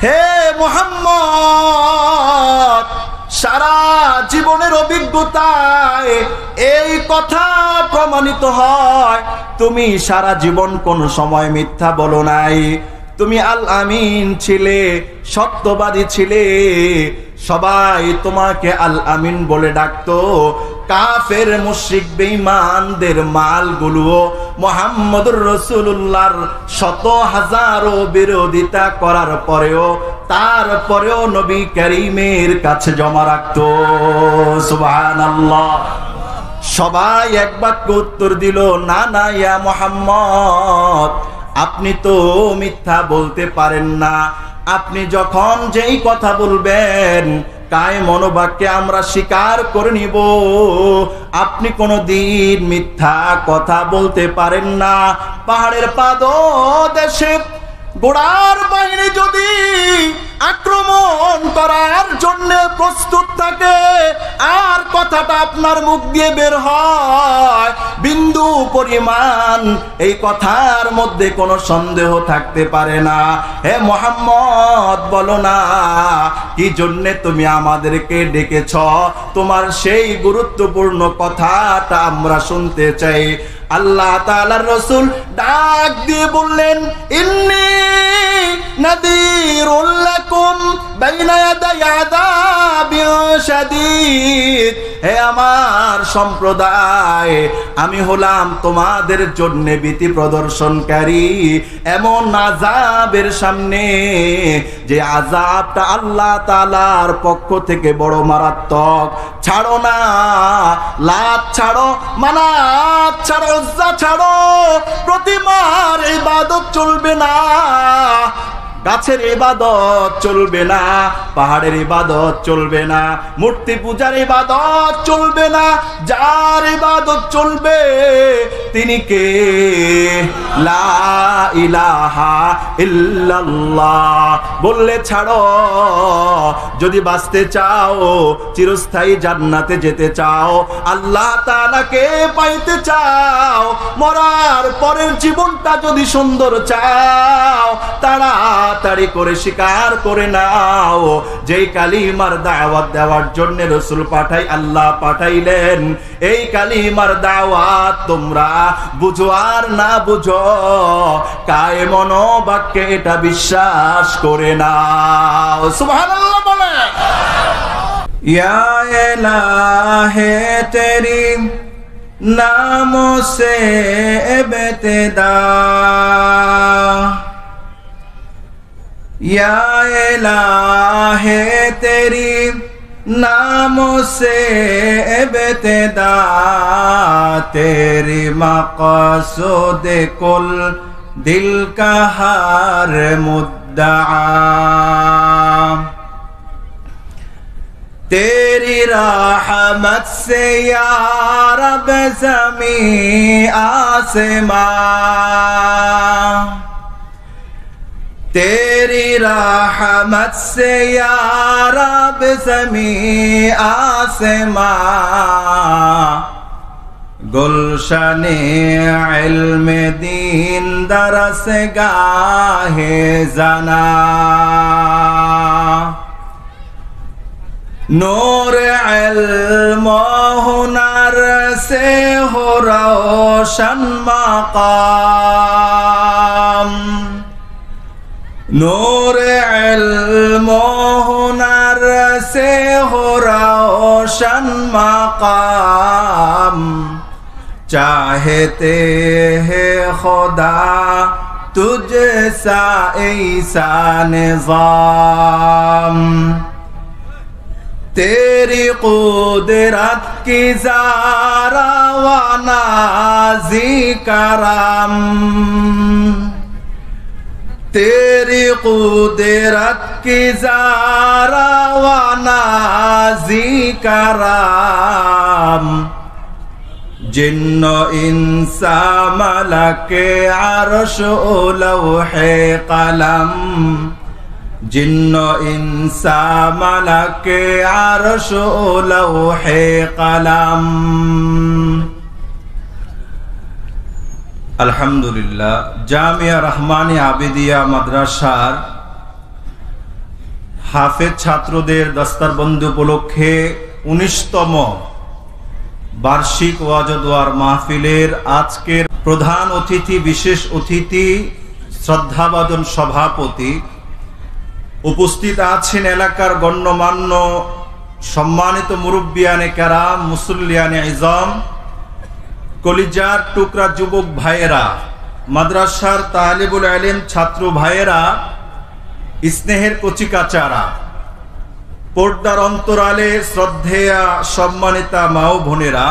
হে মুহাম্মদ, সারা জীবনের অভিজ্ঞতায় এই কথা প্রমাণিত হয় তুমি সারা জীবন কোন সময় মিথ্যা বলো নাই। তুমি আল আমিন ছিলে, সত্যবাদী ছিলে। সবাই তোমাকে আল আমিন বলে ডাকতো। কাফের মুশরিক বেঈমানদের মালগুলো মুহাম্মদুর রাসূলুল্লাহর শত হাজারো বিরোধিতা করার পরেও তারপরেও নবী করিমের কাছে জমা রাখতো। সুবহানাল্লাহ। সবাই এক বাক্যে উত্তর দিল, না না ইয়া মুহাম্মদ, আপনি তো মিথ্যা বলতে পারেন না। আপনি যখন যেই কথা বলবেন কায় মনোবাক্যে আমরা স্বীকার করে নিব। আপনি কোনদিন মিথ্যা কথা বলতে পারেন না। পাহাড়ের পাদদেশে ঘোড়ার বাহিনী যদি আক্রমণ করার জন্য প্রস্তুত থাকে আর কথাটা আপনার মুখ দিয়ে বের হয় বিন্দু পরিমাণ, এই কথার মধ্যে কোনো সন্দেহ থাকতে পারে না। হে মুহাম্মদ, বলো না কি জন্যে তুমি আমাদেরকে ডেকেছ? তোমার সেই গুরুত্বপূর্ণ কথাটা আমরা শুনতে চাই। আল্লাহ তাআলার রাসূল ডাক দিয়ে বললেন, ইন্নী নাযীরুল লাকুম বাইনা ইয়াদাই আযাবিন শাদীদ। হে আমার সম্প্রদায়, আমি হলাম তোমাদের জন্য ভীতি প্রদর্শনকারী এমন আযাবের সামনে, যে আযাবটা আল্লাহ তাআলার পক্ষ থেকে বড় মারাত্মক। ছাড়ো না, লাত ছাড়ো, মানাত ছাড়ো, উজ্জা ছাড়ো, প্রতিমার ইবাদত চলবে না, গাছের ইবাদত চলবে না, পাহাড়ের ইবাদত চলবে না, মূর্তি পূজার ইবাদত চলবে না। যার ইবাদত চলবে তিনি কে? লা ইলাহা ইল্লাল্লাহ বললে ছাড়ো। যদি বাঁচতে চাও, চিরস্থায়ী জান্নাতে যেতে চাও, আল্লাহ তাআলাকে পাইতে চাও, মরার পরের জীবনটা যদি সুন্দর চাও, তাড়াতাড়ি করে স্বীকার করে নাও যেই কালিমার দাওয়াত দেওয়ার জন্য রাসূল আল্লাহ পাঠাইলেন, এই কালিমার দাওয়াত তোমরা বুঝো আর না বুঝো, কায়ে মনোবাক্যে এটা বিশ্বাস করে নাও। সুবহানাল্লাহ বলে। ইয়া ইলাহে তেরি নামো সে ইবতিদা, या इलाहे तेरी नामों से इब्तिदा, तेरी मक़सूद कुल दिल का हर मुद्दआ, तेरी रहमत से या रब ज़मीं आसमां, तेरी रहमत से या रब ज़मीं आसमां, गुलशने इल्म दीन दरसगाहे जना, नूर इल्म हुनर से हो रोशन मकाम, नूर इल्म हुनर से हो रोशन मकाम, चाहते हैं खुदा तुझसा ऐसा निज़ाम, तेरी कुदरत की ज़ारा व नाज़ी करम, तेरी कुदरत की ज़ारा व नाज़ी करम, जिन्नो इंसा मलके अर्श लौहे कलम, जिन्नो इंसा मलके अर्श लौहे कलम। আলহামদুলিল্লাহ, জামিয়া রহমানিয়া আবিদিয়া মাদ্রাসার হাফেজ ছাত্রদের দস্তারবন্দি উপলক্ষে 19তম বার্ষিক ওয়াজ ও দোয়ার মাহফিলের আজকের প্রধান অতিথি, বিশেষ অতিথি, শ্রদ্ধাভাজন সভাপতি, উপস্থিত আছেন এলাকার গণ্যমান্য সম্মানিত মুরব্বিয়ানে কেরাম, মুসল্লিয়ানে ইজম, কলিজার টুকরা যুবক ভাইয়েরা, মাদ্রাসার তালিবুল ইলম ছাত্র ভাইয়েরা, স্নেহের কচিকাচারা, পর্দার অন্তরালে শ্রদ্ধেয়া সম্মানিতা মা ও বোনেরা,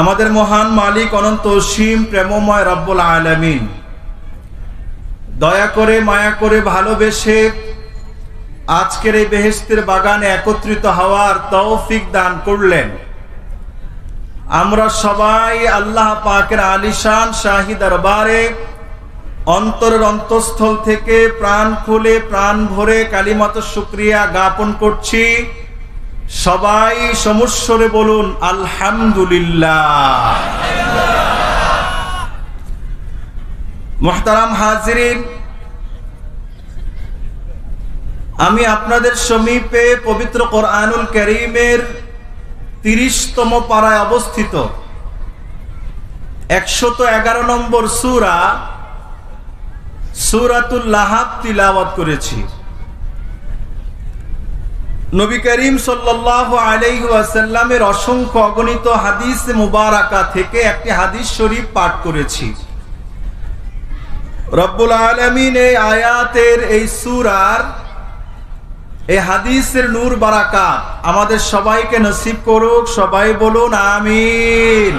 আমাদের মহান মালিক অনন্ত অসীম প্রেমময় রব্বুল আলামিন দয়া করে, মায়া করে, ভালোবেসে আজকের এই বেহেশতের বাগানে একত্রিত হওয়ার তৌফিক দান করলেন। আমরা সবাই আল্লাহ পাকের আলিশান শাহী দরবারে অন্তরের অন্তঃস্থল থেকে প্রাণ খুলে, প্রাণ ভরে কালিমাত শুকরিয়া জ্ঞাপন করছি। সবাই সমস্বরে বলুন আলহামদুলিল্লাহ। মুহতারাম হাজিরিন, আমি আপনাদের সমীপে পবিত্র কোরআনুল কারীমের 30তম পারায় অবস্থিত 111 নম্বর সূরা সূরাতুল লাহাব তিলাওয়াত করেছি। নবী করিম সাল্লাল্লাহু আলাইহি ওয়াসাল্লামের অসংখ্য অগণিত হাদিস মুবারাকা থেকে একটি হাদিস শরীফ পাঠ করেছি। রব্বুল আলামিন এই আয়াতের, এই সূরার, এই হাদিসের নূর বারাকাত আমাদের সবাইকে নসিব করুক। সবাই বলুন আমিন।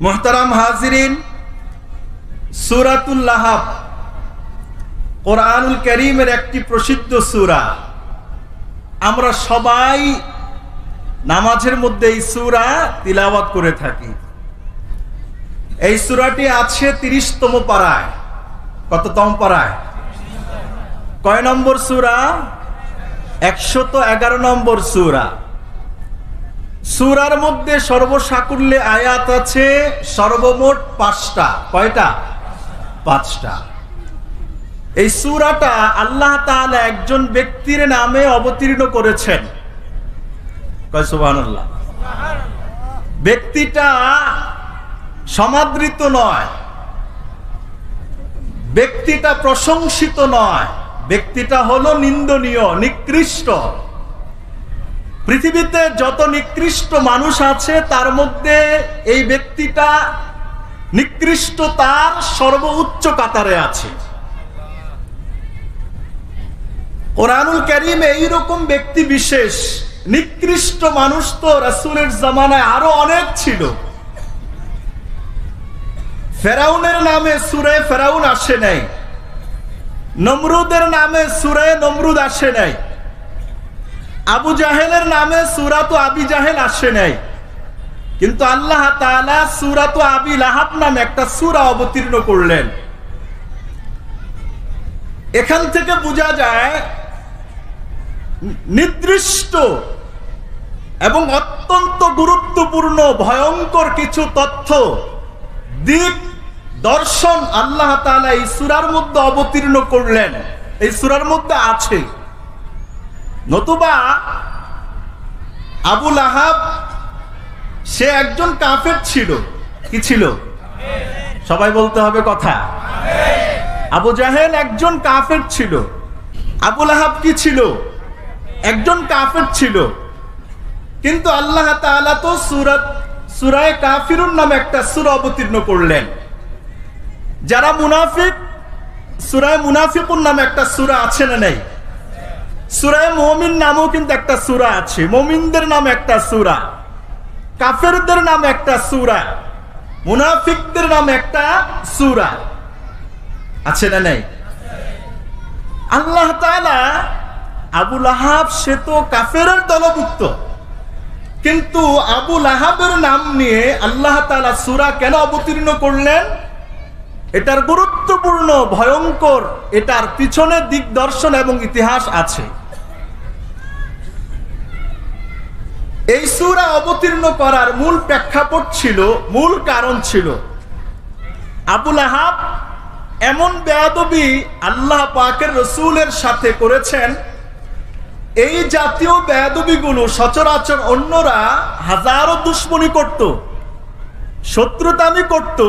মুহতারাম হাজিরিন, সূরাতুল লাহাব কোরআনুল কারীমের একটি প্রসিদ্ধ সূরা। আমরা সবাই নামাজের মধ্যে এই সূরা তিলাওয়াত করে থাকি। এই সূরাটি আছে 30তম পারায়। কততম পারায়? কয় নম্বর সূরা? 111 নম্বর সূরা। সূরার মধ্যে সর্বসাকুল্যে আয়াত আছে সর্বমোট 5টা। কয়টা? 5টা। এই সূরাটা আল্লাহ তাআলা একজন ব্যক্তির নামে অবতীর্ণ করেছেন। কয় সুবহানাল্লাহ। ব্যক্তিটা সমাদৃত নয়, ব্যক্তিটা প্রশংসিত নয়, ব্যক্তিটা হলো নিন্দনীয়, নিকৃষ্ট। পৃথিবীতে যত নিকৃষ্ট মানুষ আছে তার মধ্যে এই ব্যক্তিটা নিকৃষ্ট, তার সর্বোচ্চ কাতারে আছে। কোরআনুল কারীমে এইরকম ব্যক্তি বিশেষ, নিকৃষ্ট মানুষ তো রাসূলের জামানায় আরো অনেক ছিল। ফেরাউনের নামে সূরা ফেরাউন আসে নাই, নমরুদের নামে সূরা নমরুদ আসে নাই, আবু জাহেলের নামে সূরাতু আবি জাহেল আসে নাই, কিন্তু আল্লাহ তাআলা সূরাতু আবি লাহাব নামে একটা সূরা অবতীর্ণ করলেন। এখান থেকে বোঝা যায় নির্দিষ্ট এবং অত্যন্ত গুরুত্বপূর্ণ ভয়ঙ্কর কিছু তথ্য, দিক, দর্শন আল্লাহ তাআলা এই সূরার মধ্যে অবতীর্ণ করলেন। এই সূরার মধ্যে আছে। নতুবা আবু লাহাব সে একজন কাফের ছিল। কি ছিল? সবাই বলতে হবে কথা। আবু জাহেল একজন কাফের ছিল। আবু লাহাব কি ছিল? একজন কাফের ছিল। কিন্তু আল্লাহ তাআলা তো সূরা কাফিরুন নামে একটা সূরা অবতীর্ণ করলেন। যারা মুনাফিক, সূরা মুনাফিকুন নামে একটা সূরা আছে না নাই? সূরা মুমিন নামেও কিন্তু একটা সূরা আছে। মুমিনদের নামে একটা সূরা, কাফেরদের নামে একটা সূরা, মুনাফিকদের নামে একটা সূরা আছে না নাই? আল্লাহ তাআলা আবু লাহাব সে তো কাফেরের দলভুক্ত, কিন্তু আবু লাহাবের নাম নিয়ে আল্লাহ তাআলা সূরা কেন অবতীর্ণ করলেন? এটার গুরুত্বপূর্ণ, ভয়ঙ্কর, এটার পিছনে দিকদর্শন এবং ইতিহাস আছে। এই সূরা অবতীর্ণ করার মূল প্রেক্ষাপট ছিল, মূল কারণ ছিল আবু লাহাব এমন বেয়াদবি আল্লাহ পাকের রসুলের সাথে করেছেন, এই জাতীয় বেয়াদবিগুলো সচরাচর অন্যরা হাজারো দুশ্মনী করত, শত্রুতামি করত,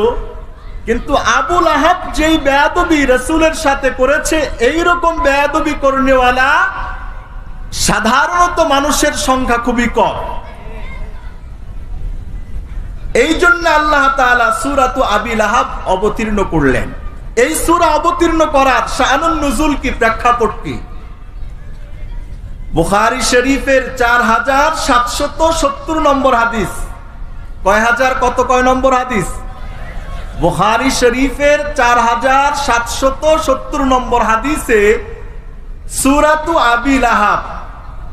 কিন্তু আবুল আহাব যেই বেয়াদবি রসুলের সাথে করেছে, এইরকম বেয়াদবি করনেওয়ালা সাধারণত মানুষের সংখ্যা খুবই কম। এই জন্য আল্লাহ তাআলা সূরাতু আবি লাহাব অবতীর্ণ করলেন। এই সূরা অবতীর্ণ করার শানুন নুজুল কি, প্রেক্ষাপট কি? বুখারী শরীফের 4770 নম্বর হাদিস। কয় নম্বর হাদিস? বুখারী শরীফের 4770 নম্বর হাদিসে সূরাতু আবি লাহাব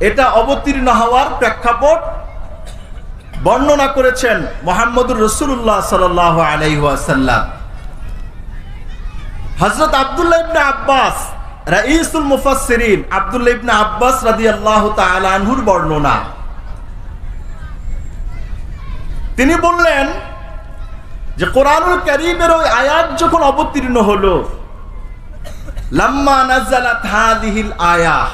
এটা অবতীর্ণ হওয়ার প্রেক্ষাপট বর্ণনা করেছেন মুহাম্মদুর রাসূলুল্লাহ সাল্লাল্লাহু আলাইহি ওয়াসাল্লাম। হযরত আব্দুল্লাহ ইবনে আব্বাস, রাইসুল মুফাসসিরিন আব্দুল্লাহ ইবনে আব্বাস রাদিয়াল্লাহু তাআলা আনহুর বর্ণনা, তিনি বললেন যে কোরআনুল কারীমের ওই আয়াত যখন অবতীর্ণ হলো, লাম্মা নাযালাত হাযিহিল আয়াহ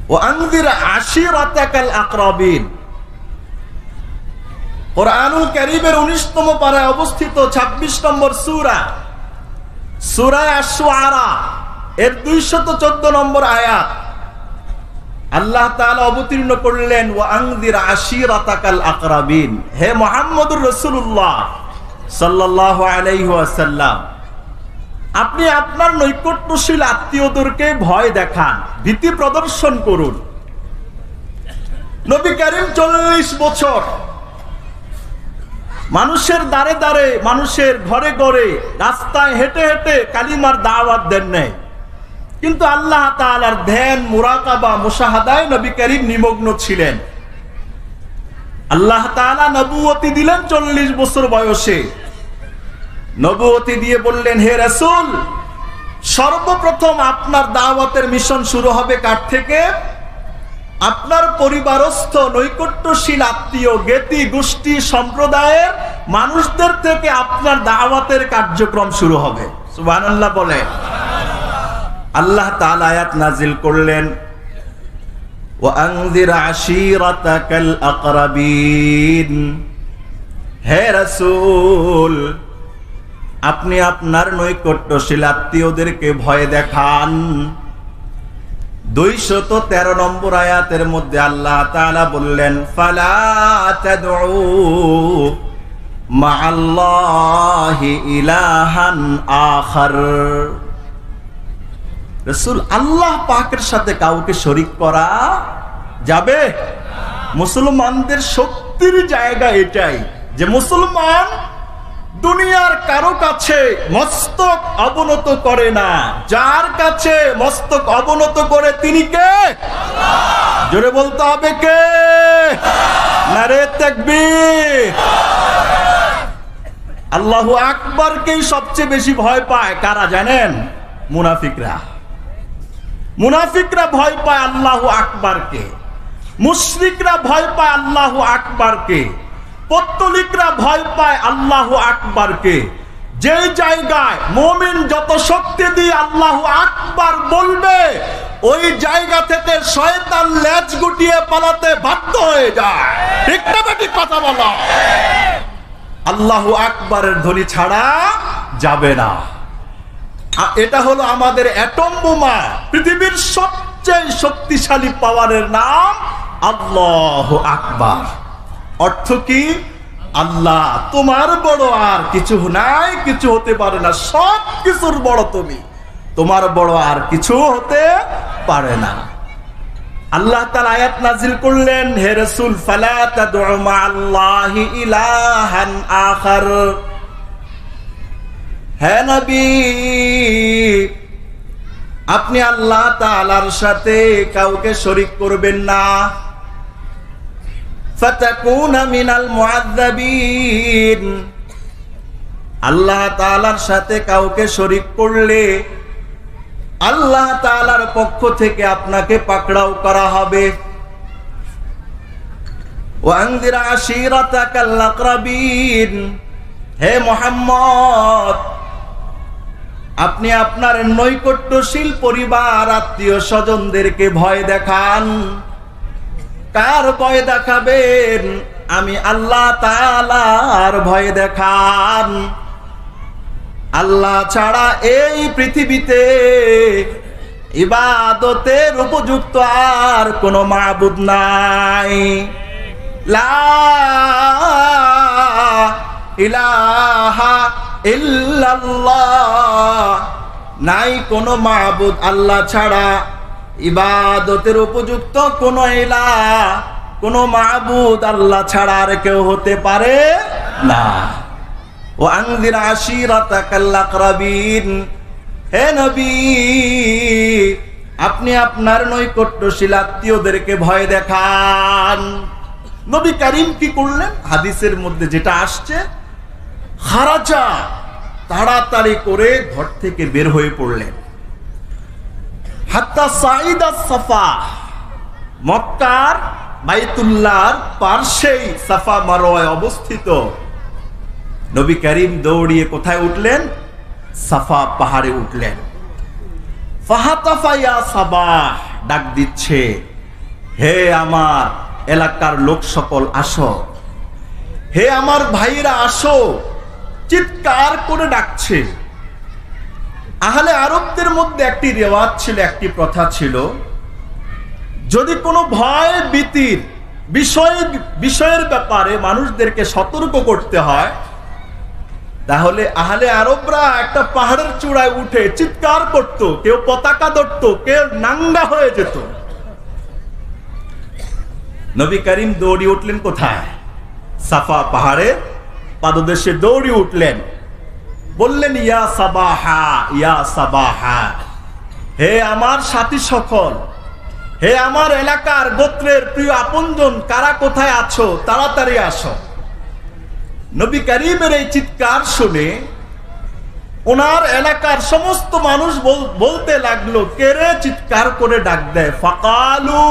ওয়া আনযির আশিরাতাকাল আকরাবিন, কোরআনুল কারীমের 19তম পারায় অবস্থিত 26 নম্বর সূরা, সূরা আশ-শুআরা এর 214 নম্বর আয়াত আল্লাহ তাআলা অবতীর্ণ করলেন, ওয়া আনযির আশিরাতাকাল আকরাবিন। হে মুহাম্মদুর রাসূলুল্লাহ সাল্লাল্লাহু আলাইহি ওয়াসাল্লাম, আপনি আপনার নৈকট্যশীল আত্মীয়দেরকে ভয় দেখান, ভীতি প্রদর্শন করুন। নবী করিম 40 বছর মানুষের দ্বারে দ্বারে, মানুষের ঘরে ঘরে, রাস্তায় হেঁটে হেঁটে কালিমার দাওয়াত দেন নাই, কিন্তু আল্লাহ তাআলার ধ্যান, মুরাকাবা, মুশাহাদায় নবী করিম নিমগ্ন ছিলেন। আল্লাহ তাআলা নবুয়তি দিলেন 40 বছর বয়সে। নবুয়তি দিয়ে বললেন, হে রাসূল, সর্বপ্রথম আপনার দাওয়াতের মিশন শুরু হবে কার থেকে? আপনার পরিবারস্থ নৈকট্যশীল আত্মীয়, জ্ঞাতি গোষ্ঠী সম্প্রদায়ের মানুষদের থেকে আপনার দাওয়াতের কার্যক্রম শুরু হবে। সুবহানাল্লাহ বলে। আল্লাহ তাআলা আয়াত নাজিল করলেন, ওয়া আনযির আশিরাতাকাল আকরাবিন। হে রাসূল, আপনি আপনার নৈকট্যশীল আত্মীয়দেরকে ভয় দেখান। 213 নম্বর আয়াতের মধ্যে আল্লাহ তাআলা বললেন, ফালা তাদউ মাআল্লাহি ইলাহান আখার। রাসূল, আল্লাহ পাকের সাথে কাউকে শরীক করা যাবে? মুসলমানদের শক্তির জায়গা এটাই যে মুসলমান দুনিয়ার কারো কাছে মস্তক অবনত করে না, যার কাছে মস্তক অবনত করে তিনি কে? আল্লাহ। জোরে বলতে হবে কে? নারে তাকবীর। আল্লাহু আকবারকেই সবচেয়ে বেশি ভয় পায় কারা জানেন? মুনাফিকরা। মুনাফিকরা ভয় পায় আল্লাহু আকবারকে, মুশরিকরা ভয় পায় আল্লাহু আকবারকে, পত্তলিকরা ভয় পায় আল্লাহু আকবারকে। যে জায়গায় মুমিন যত শক্তি দিয়ে আল্লাহু আকবার বলবে, ওই জায়গা থেকে শয়তান লেজ গুটিয়ে পালাতে বাধ্য হয়ে যায়। ঠিক না ঠিক কথা বলো? আল্লাহু আকবারের ধ্বনি ছাড়া যাবে না। এটা হলো আমাদের অ্যাটম বোমা। পৃথিবীর সবচেয়ে শক্তিশালী পাওয়ারের নাম আল্লাহু আকবার। অর্থ কি? আল্লাহ, তোমার বড় আর কিছু নাই, কিছু হতে পারে না, সব কিছুর বড় তুমি, তোমার বড় আর কিছু হতে পারে না। আল্লাহ তাআলা আয়াত নাজিল করলেন, হে রাসূল, ফালা তাদউ মাআল্লাহি ইলাহান আখার। হে নবী, আপনি আল্লাহ তাআলার সাথে কাউকে শরীক করবেন না। ফাতাকুনা মিনাল মুআযযাবিন। আল্লাহ তাআলার সাথে কাউকে শরীক করলে আল্লাহ তাআলার পক্ষ থেকে আপনাকে পাকড়াও করা হবে। ওয়া আনযির আশিরাতাকাল আকরাবিন। হে মুহাম্মদ, আপনি আপনার নৈকট্যশীল পরিবার আত্মীয় স্বজনদেরকে ভয় দেখান। কার ভয় দেখাবেন? আমি আল্লাহ তাআলার ভয় দেখান। আল্লাহ ছাড়া এই পৃথিবীতে ইবাদতের উপযুক্ত আর কোনো মাবুদ নাই। লা ইলাহা ইল্লাল্লাহ, নাই কোনো মাবুদ আল্লাহ ছাড়া, ইবাদতের উপযুক্ত কোনো ইলাহ, কোনো মাবুদ আল্লাহ ছাড়া আর কেউ হতে পারে না। ও আনজির আশিরাতাকাল আকরাবিন, হে নবী আপনি আপনার নৈকট্যশীল আত্মীয়দেরকে ভয় দেখান। নবী করিম কি করলেন? হাদিসের মধ্যে যেটা আসছে, খারাজা, তাড়াতাড়ি করে ঘর থেকে বের হয়ে পড়লেন। হাত্তা সাইদা সাফা, মক্কার বাইতুল্লাহর পার্শ্বেই সাফা মারওয়ায় অবস্থিত। নবী করিম দৌড়িয়ে কোথায় উঠলেন? সাফা পাহাড়ে উঠলেন। ফাহাতাফা ইয়া সাবাহ, ডাক দিচ্ছে, হে আমার এলাকার লোক সকল আসো, হে আমার ভাইরা আসো, চিৎকার করে ডাকছে। আহলে আরবদের মধ্যে একটি রেওয়াজ ছিল, একটি প্রথা ছিল, যদি কোনো ভয় ভীতির বিষয়ের ব্যাপারে মানুষদেরকে সতর্ক করতে হয়, তাহলে আহলে আরবরা একটা পাহাড়ের চূড়ায় উঠে চিৎকার করত, কেউ পতাকা ধরত, কেউ নাঙ্গা হয়ে যেত। নবী করিম দৌড়ি উঠলেন কোথায়? সাফা পাহাড়ে পাদদেশে দৌড়ি উঠলেন, বললেন, ইয়া সাবাহা, ইয়া সাবাহা, হে আমার সাথী সকল, হে আমার এলাকার গোত্রের প্রিয় আপনজন, কারা কোথায় আছো, তাড়াতাড়ি আসো। নবী করিমের এই চিৎকার শুনে ওনার এলাকার সমস্ত মানুষ বলতে লাগলো, কে রে চিৎকার করে ডাক দেয়? ফাকালু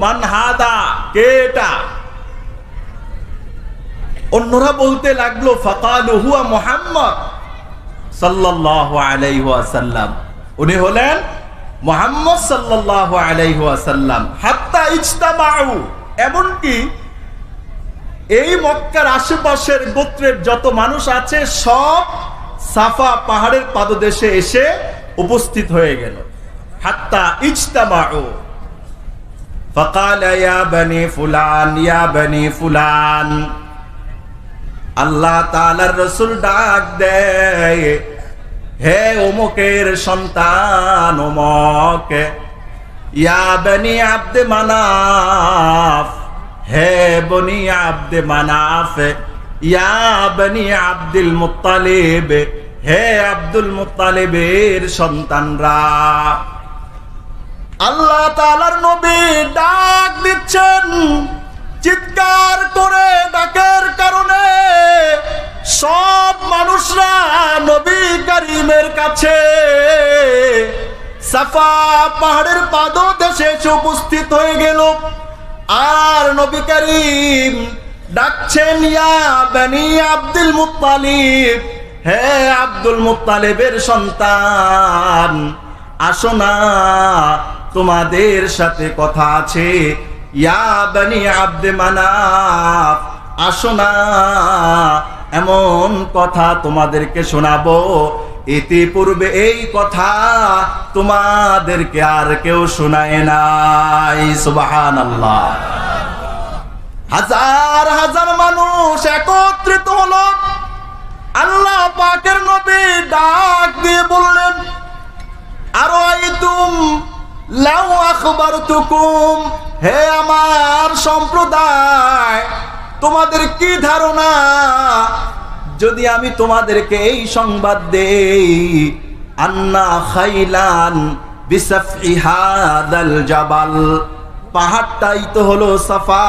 মান হাদা, কে এটা? অন্যরা বলতে লাগলো, ফাকালু হুয়া মুহাম্মদ সাল্লাল্লাহু আলাইহি ওয়াসাল্লাম, উনি হলেন মুহাম্মদ সাল্লাল্লাহু আলাইহি ওয়াসাল্লাম। হাত্তা ইজতামাউ, এমনকি এই মক্কার আশেপাশের গোত্রের যত মানুষ আছে সব সাফা পাহাড়ের পাদদেশে এসে উপস্থিত হয়ে গেল। হাত্তা ইজতামাউ, ফাকালা ইয়া বনি ফুলান, ইয়া বনি ফুলান, আল্লাহ তাআলার রাসূল ডাক দেয়, হে অমুকের সন্তান অমুক, ইয়া বনি আব্দে মানাফ, হে বনি আব্দে মানাফ, ইয়া বনি আব্দুল মুত্তালিব, হে আব্দুল মুত্তালিবের সন্তানরা। আল্লাহ তাআলার নবী ডাক দিচ্ছেন, চিৎকার করে ডাকের কারণে সব মানুষরা নবী করিমের কাছে সাফা পাহাড়ের পাদদেশে এসে উপস্থিত হয়ে গেল। আর নবী করিম ডাকছেন, ইয়া বনি আব্দুল মুত্তালিব, হে আব্দুল মুত্তালিবের সন্তান, আসো না, তোমাদের সাথে কথা আছে। ইয়া বনি আব্দে মানাফ, আসো না, এমন কথা তোমাদেরকে শোনাবো, ইতিপূর্বে এই কথা তোমাদেরকে আর কেউ শোনায় নাই। সুবহানাল্লাহ। হাজার হাজার মানুষ একত্রিত হলো। আল্লাহ পাকের নবী ডাক দিয়ে বললেন, আরাইতুম লাউ আখবারতুকুম, হে আমার সম্প্রদায়, তোমাদের কি ধারণা যদি আমি তোমাদেরকে এই সংবাদ দেই, আন্না খাইলান বিসাফি হাদাল জাবাল, পাহাড়টাই তো হলো সাফা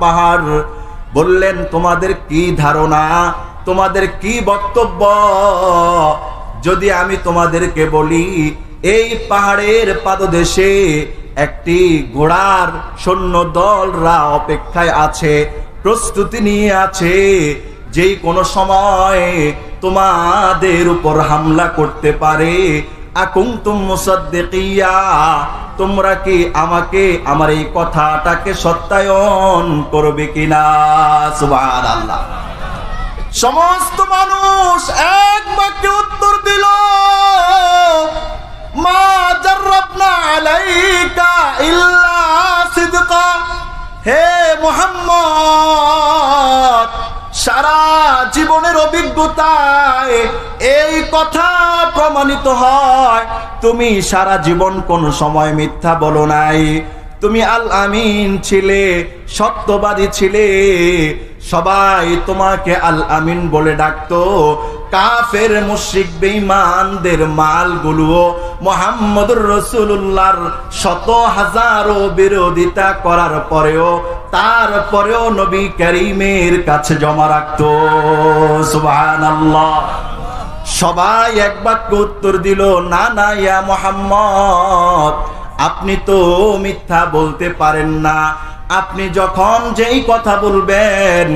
পাহাড়। বললেন, তোমাদের কি ধারণা, তোমাদের কি বক্তব্য যদি আমি তোমাদেরকে বলি এই পাহাড়ের পাদদেশে একটি ঘোড়ার সৈন্য দলরা অপেক্ষায় আছে, প্রস্তুতি নিয়ে আছে, যেই কোনো সময় তোমাদের উপর হামলা করতে পারে। আকুনতুম মুসাদ্দিকিয়া, তোমরা কি আমাকে আমার এই কথাটাকে সত্যায়ন করবে কিনা? সুবহানাল্লাহ। সমস্ত মানুষ এক বাক্যে উত্তর দিল, মা জাররাবনা আলাইকা ইল্লা সিদকা। হে মুহাম্মদ, সারা জীবনের অভিজ্ঞতায় এই কথা প্রমাণিত হয়, তুমি সারা জীবন কোন সময় মিথ্যা বলো নাই। তুমি আল আমিন ছিলে, সত্যবাদী ছিলে। সবাই তোমাকে আল আমিন বলে ডাকতো। কাফের মুশরিক বেঈমানদের মালগুলো মুহাম্মদুর রাসূলুল্লাহর শত হাজারো বিরোধিতা করার পরেও তারপরেও নবী করিমের কাছে জমা রাখতো। সুবহানাল্লাহ। সবাই এক বাক্যে উত্তর দিল, না না ইয়া মুহাম্মদ, আপনি তো মিথ্যা বলতে পারেন না। আপনি যখন যেই কথা বলবেন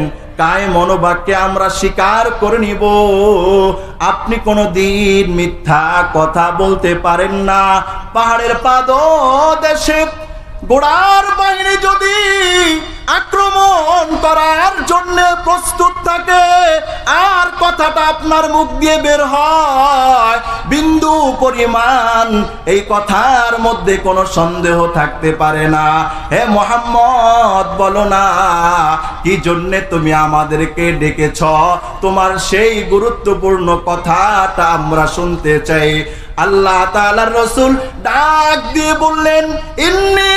কায় মনোবাক্যে আমরা স্বীকার করে নিব। আপনি কোনদিন মিথ্যা কথা বলতে পারেন না। পাহাড়ের পাদদেশে ঘোড়ার বাহিনী যদি আক্রমণ করার জন্য প্রস্তুত থাকে আর কথাটা আপনার মুখ দিয়ে বের হয় বিন্দু পরিমাণ, এই কথার মধ্যে কোনো সন্দেহ থাকতে পারে না। হে মুহাম্মদ, বলো না কি জন্যে তুমি আমাদেরকে ডেকেছ? তোমার সেই গুরুত্বপূর্ণ কথাটা আমরা শুনতে চাই। আল্লাহ তাআলার রাসূল ডাক দিয়ে বললেন, ইন্নী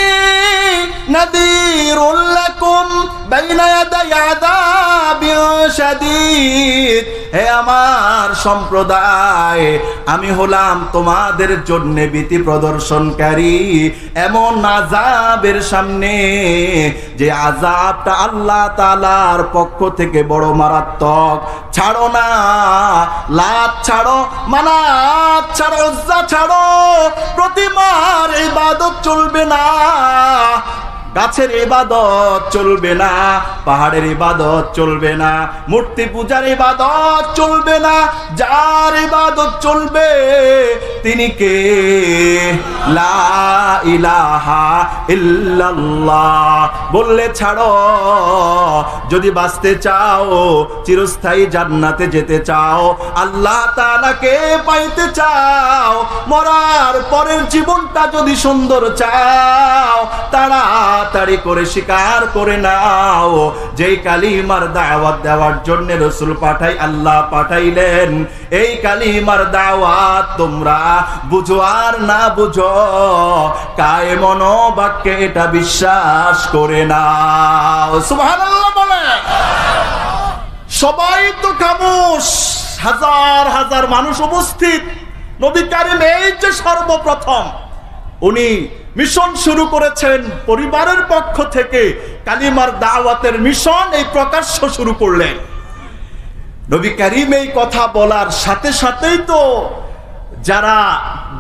নাযীরুল লাকুম বাইনা ইয়াদাই আযাবিন শাদীদ। হে আমার সম্প্রদায়, আমি হলাম তোমাদের জন্য ভীতি প্রদর্শনকারী এমন আযাবের সামনে, যে আযাবটা আল্লাহ তাআলার পক্ষ থেকে বড় মারাত্মক। ছাড়ো না, লাত ছাড়ো, মানাত ছাড়ো, উজ্জা ছাড়ো, প্রতিমার ইবাদত চলবে না, গাছের ইবাদত চলবে না, পাহাড়ের ইবাদত চলবে না, মূর্তি পূজার ইবাদত চলবে না। যার ইবাদত চলবে তিনি কে? লা ইলাহা ইল্লাল্লাহ বললে ছাড়ো। যদি বাঁচতে চাও, চিরস্থায়ী জান্নাতে যেতে চাও, আল্লাহ তাআলাকে পাইতে চাও, মরার পরের জীবনটা যদি সুন্দর চাও, তাড়াতাড়ি করে স্বীকার করে নাও যেই কালিমার দাওয়াত দেওয়ার জন্য রাসূল আল্লাহ পাঠাইলেন, এই কালিমার দাওয়াত তোমরা বুঝো আর না বুঝো, কায়ে মনোবাক্যে এটা বিশ্বাস করে নাও। সুবহানাল্লাহ বলে। সবাই তো খামোশ, হাজার হাজার মানুষ উপস্থিত। নবী কারীম এই যে সর্বপ্রথম উনি মিশন শুরু করেছেন, পরিবারের পক্ষ থেকে কালিমার দাওয়াতের মিশন এই প্রকাশ্য শুরু করলেন। নবী কারীম এই কথা বলার সাথে সাথেই তো যারা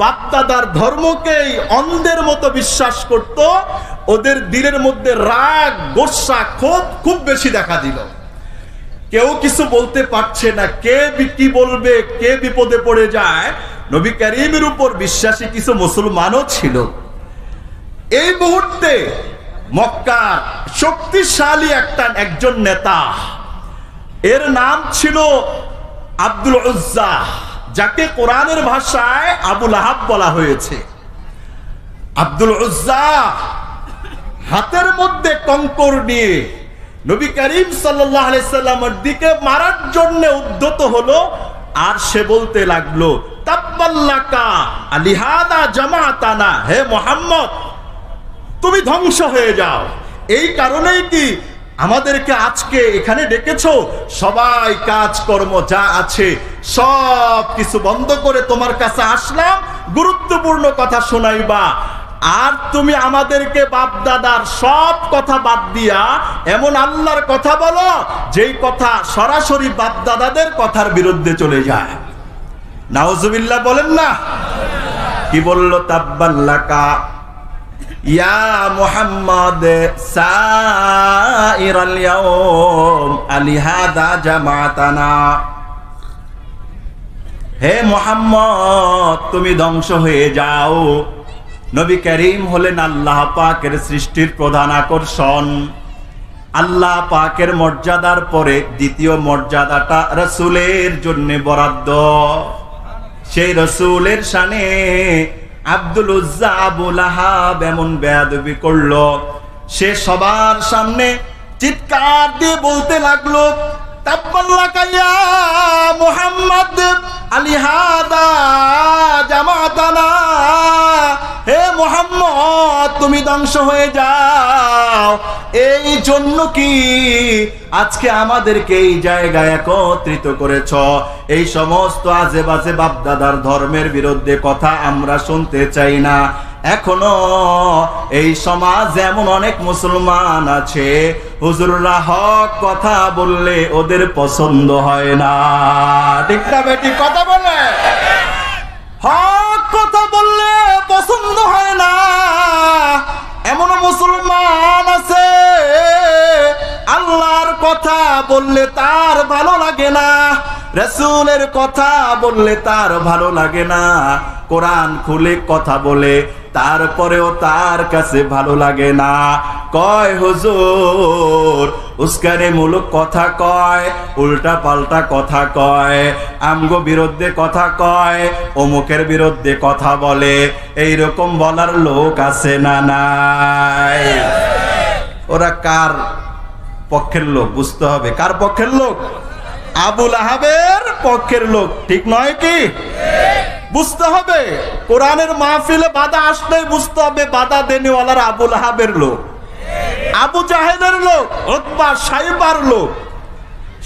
বাপদাদার ধর্মকেই অন্ধের মতো বিশ্বাস করত, ওদের দিলের মধ্যে রাগ, গোসা, ক্ষোভ খুব বেশি দেখা দিল। কেউ কিছু বলতে পারছে না, কে কি বলবে, কে বিপদে পড়ে যায়। নবী কারীমের উপর বিশ্বাসী কিছু মুসলমানও ছিল। এই মুহূর্তে মক্কার শক্তিশালী একজন নেতা, এর নাম ছিল আব্দুল উজ্জা, যাকে কোরআনের ভাষায় আবু লাহাব বলা হয়েছে। আব্দুল উজ্জা হাতের মধ্যে কঙ্কর নিয়ে নবী করিম সাল্লাল্লাহু আলাইহি সাল্লামের দিকে মারার জন্য উদ্যত হলো। আর সে বলতে লাগলো, তাব্বাল্লাকা আলিহাদা জামাতানা, হে মুহাম্মদ তুমি ধ্বংস হয়ে যাও, এই কারণেই কি আমাদেরকে আজকে এখানে ডেকেছো? সবাই কাজকর্ম যা আছে সব কিছু বন্ধ করে তোমার কাছে আসলাম গুরুত্বপূর্ণ কথা শোনাইবা। আর তুমি আমাদেরকে বাপ দাদার সব কথা বাদ দিয়া এমন আল্লাহর কথা বলো যেই কথা সরাসরি বাপ দাদাদের কথার বিরুদ্ধে চলে যায়। নাউজুবিল্লাহ বলেন না? কি বলল? তাব্বাল্লাকা ইয়া মুহাম্মদ সাইরাল ইয়াউম আলিহাদা জামাতানা, হে মুহাম্মদ তুমি ধ্বংস হয়ে যাও। নবী করিম হলেন আল্লাহ পাকের সৃষ্টির প্রধান আকর্ষণ। আল্লাহ পাকের মর্যাদার পরে দ্বিতীয় মর্যাদাটা রাসূলের জন্য বরাদ্দ। সেই রাসূলের শানে আব্দুল উজ্জা আবু লাহাব এমন বেয়াদবি করলো, সে সবার সামনে চিৎকার দিয়ে বলতে লাগলো, তাব্বাল্লাকা ইয়া মুহাম্মদ আলিহাদা জামাতানা, হে মুহাম্মদ তুমি ধ্বংস হয়ে যাও। এই জন্য কি আজকে আমাদেরকে এই জায়গায় একত্রিত করেছ? এই সমস্ত আজে বাজে বাপদাদার ধর্মের বিরুদ্ধে কথা আমরা শুনতে চাই না। এখনো এই সমাজ এমন অনেক মুসলমান আছে, হুজুররা হক কথা বললে ওদের পছন্দ হয় না। ঠিক না বেটি? কথা বলে হক কথা বললে পছন্দ হয় না। এমন মুসলমান আছে আল্লাহর কথা বললে তার ভালো লাগে না, রাসূলের কথা বললে তার ভালো লাগে না। কোরআন খুলে কথা বলে তারপরেও তার কাছে ভালো লাগে না। কয় হুজুর উস্কানি মূলক কথা কয়, উল্টা পাল্টা কথা কয়, আমগো বিরুদ্ধে কথা কয়, অমুকের বিরুদ্ধে কথা বলে। এইরকম বলার লোক আছে না নাই? ওরা কার পক্ষের লোক বুঝতে হবে। কার পক্ষের লোক? আবু লাহাবের পক্ষের লোক, ঠিক নয় কি? বুঝতে হবে। কোরআনের মাহফিলে বাধা আসলে বুঝতে হবে বাধা দেনেওয়ালার আবু লাহাবের লোক, আবু জাহেলের লোক, উতবা সাইবার লোক।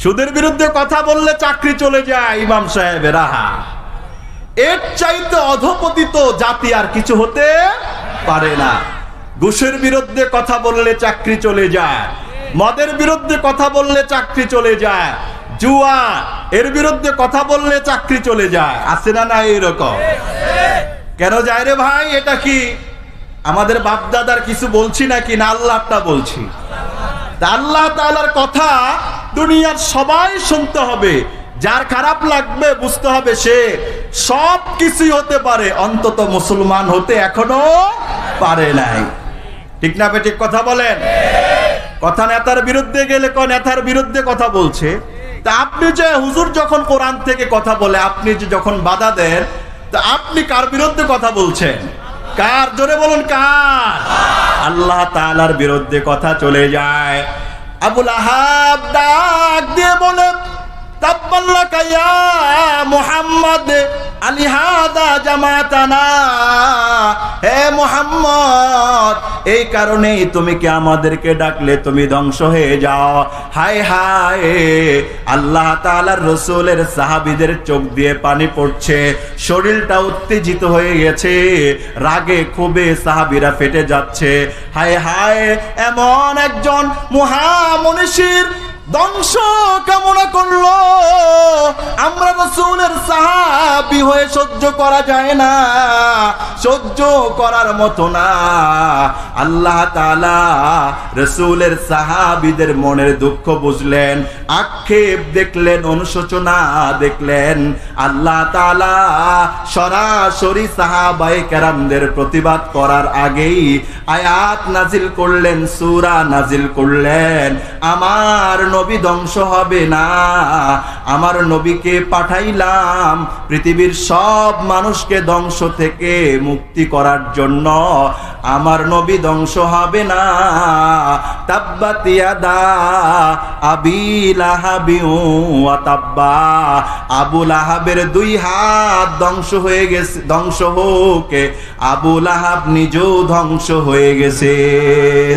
সুদের বিরুদ্ধে কথা বললে চাকরি চলে যায় ইমাম সাহেবের। আহা, এর চাইতে অধপতিত জাতি আর কিছু হতে পারে না। ঘুষের বিরুদ্ধে কথা বললে চাকরি চলে যায়, মদের বিরুদ্ধে কথা বললে চাকরি চলে যায়, জুয়া এর বিরুদ্ধে কথা বললে চাকরি চলে যায়। আছে না না এরকম? কেন যায় রে ভাই? এটা কি আমাদের বাপদাদার কিছু বলছি নাকি, না আল্লাহটা বলছি? আল্লাহ তাআলার কথা দুনিয়ার সবাই শুনতে হবে। যার খারাপ লাগবে বুঝতে হবে সে সব কিছুই হতে পারে, অন্তত মুসলমান হতে এখনো পারে নাই। ঠিক না বেঠিক? কথা বলেন। কথা নেতার বিরুদ্ধে গেলে নেতার বিরুদ্ধে কথা বলছে। তা আপনি যে হুজুর যখন কোরআন থেকে কথা বলে আপনি যে যখন বাধা দেন, তা আপনি কার বিরুদ্ধে কথা বলছেন? কার? জোরে বলুন কার? আল্লাহ তাআলার বিরুদ্ধে কথা চলে যায়। আবু লাহাব ডাক দিয়ে বলে, তাব্বাল্লাকা ইয়া মুহাম্মদ আলিহাদা জামাতানা, হে মুহাম্মদ এই কারণেই তুমি কি আমাদেরকে ডাকলে তুমি ধ্বংস হয়ে যাও? হায় হায়, আল্লাহ তাআলার রাসূলের সাহাবীদের চোখ দিয়ে পানি পড়ছে, শরীরটা উত্তেজিত হয়ে গেছে, রাগে ক্ষোভে সাহাবীরা ফেটে যাচ্ছে। হায় হায়, এমন একজন মহামনীষীর ধ্বংস কামনা করলো, আমরা রাসূলের সাহাবী হয়ে সহ্য করা যায় না, সহ্য করার মতো না। আল্লাহ তাআলা রাসূলের সাহাবীদের মনের দুঃখ বুঝলেন, আক্ষেপ দেখলেন, অনুশোচনা দেখলেন। আল্লাহ তাআলা সরাসরি সাহাবায়ে কেরামদের প্রতিবাদ করার আগেই আয়াত নাজিল করলেন, সূরা নাজিল করলেন, আমার নবী ধ্বংস হবে না, আমার নবীকে পাঠাইলাম পৃথিবীর সব মানুষকে ধ্বংস থেকে মুক্তি করার জন্য, আমার নবী ধ্বংস হবে না। তাব্বাত ইয়াদা আবি লাহাবি ওয়া তাব্বা, আবু লাহাবের দুই হাত ধ্বংস হয়ে গেছে, ধ্বংস হোক, আবু লাহাব নিজেও ধ্বংস হয়ে গেছে।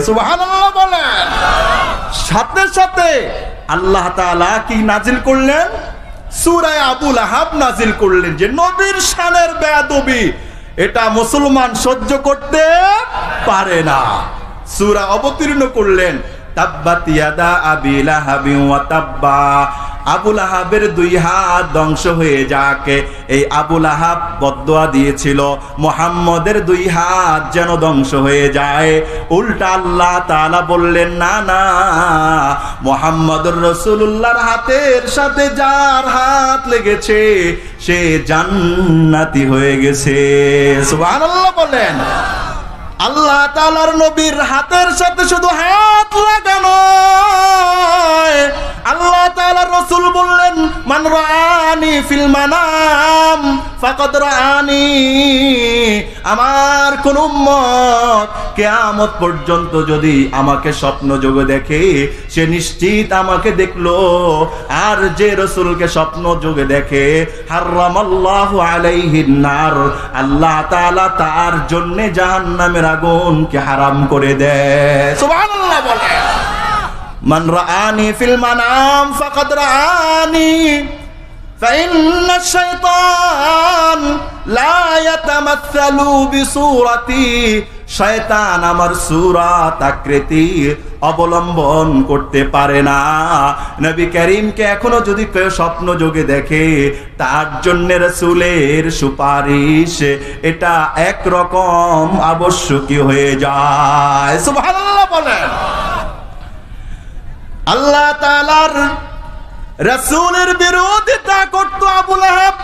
সুবহানাল্লাহ বলেন। সাথে সাথে আল্লাহ তাআলা কি নাজিল করলেন? সূরা আবু লাহাব নাজিল করলেন, যে নবীর শানের বেয়াদবি এটা মুসলমান সহ্য করতে পারে না। সূরা অবতীর্ণ করলেন, তাব্বাত ইয়াদা আবি লাহাবি ওয়া তাব্বা, আবুল আহাবের 2 হাত ধ্বংস হয়ে যাক। এই আবুল আহাব বদদোয়া দিয়েছিল মুহাম্মদের 2 হাত যেন ধ্বংস হয়ে যায়। উল্টা আল্লাহ তাআলা বললেন, না না, মুহাম্মদুর রাসূলুল্লাহর হাতের সাথে যার হাত লেগেছে সে জান্নাতি হয়ে গেছে। সুবহানাল্লাহ বলেন। আল্লাহ তাআলার নবীর হাতের সাথে শুধু হাত লাগানো, আল্লাহ তাআলার রাসূল বললেন, মান রাআনি ফিল মানাম ফাকাদ রাআনি। আমার কোন উম্মত কিয়ামত পর্যন্ত যদি আমাকে স্বপ্ন যোগে দেখে সে নিশ্চিত আমাকে দেখলো। আর যে রাসূলকে স্বপ্ন যোগে দেখে হারামাল্লাহু আলাইহিন নার, আল্লাহ তাআলা তার জন্য জাহান্নামের আগুনকে হারাম করে দেয়। সুবহানাল্লাহ বলে। মান রাআনি ফিল মানাম ফাকাদ রাআনি ফাইন্না শাইতান লা ইয়াতামাসসালু বিসূরাতি। শয়তান আমার সূরাত আকৃতি অবলম্বন করতে পারে না। নবী করিমকে এখনো যদি কেউ স্বপ্ন যোগে দেখে তার জন্য রাসূলের সুপারিশ এটা একরকম আবশ্যকীয় হয়ে যায়। সুবহানাল্লাহ বলেন। আল্লাহ তাআলার রাসূলের বিরোধিতা করত আবুল আহাব।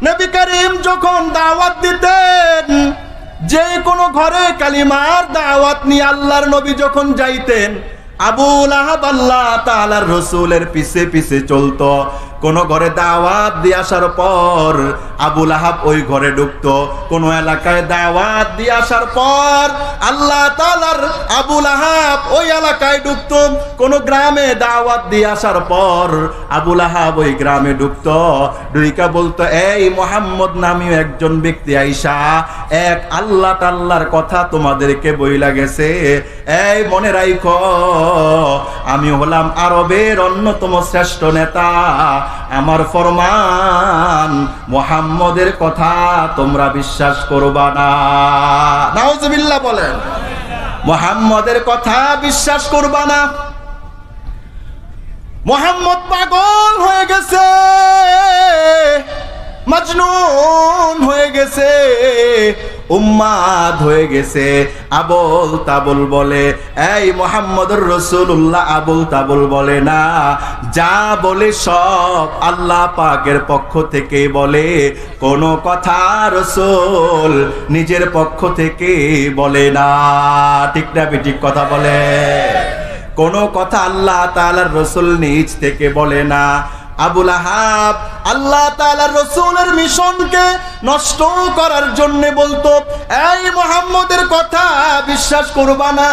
নবী করিম যখন দাওয়াত দিতেন, যে কোনো ঘরে কালিমার দাওয়াত নিয়ে আল্লাহর নবী যখন যাইতেন, আবুল আহাব আল্লাহ তাআলার রাসূলের পিছে পিছে চলতো। কোন ঘরে দাওয়াত দিয়ে আসার পর আবুল আহাব ওই ঘরে ঢুকতো। কোন এলাকায় দাওয়াত দিয়ে আসার পর আল্লাহ তাআলার আবুল আহাব ওই এলাকায় ঢুকতো। কোন গ্রামে দাওয়াত দিয়ে আসার পর আবুল আহাব ওই গ্রামে ঢুকতো। ঢুইকা বলতো, এই মুহাম্মদ নামীয় একজন ব্যক্তি আইসা এক আল্লাহ তাআলার কথা তোমাদেরকে বইলা গেছে। এই মনে রাখো, আমি হলাম আরবের অন্যতম শ্রেষ্ঠ নেতা। আমার ফরমান মুহাম্মদের কথা তোমরা বিশ্বাস করবা না। নাউজুবিল্লাহ বলেন। মুহাম্মদের কথা বিশ্বাস করবা না। মুহাম্মদ পাগল হয়ে গেছে, মজনুন হয়ে গেছে, উম্মাদ হয়ে গেছে, আবল তাবল বলে। এই মুহাম্মদুর রাসূলুল্লাহ আবল তাবল বলে না, যা বলে সব আল্লাহ পাকের পক্ষ থেকে বলে। কোন কথা রাসূল নিজের পক্ষ থেকে বলে না। ঠিক না ঠিক কথা বলে? কোন কথা আল্লাহ তাআলার রাসূল নিজ থেকে বলে না। আবুল আহাব আল্লাহ তাআলার রাসূলের মিশনকে নষ্ট করার জন্য বলতো, এই মুহাম্মদের কথা বিশ্বাস করবা না।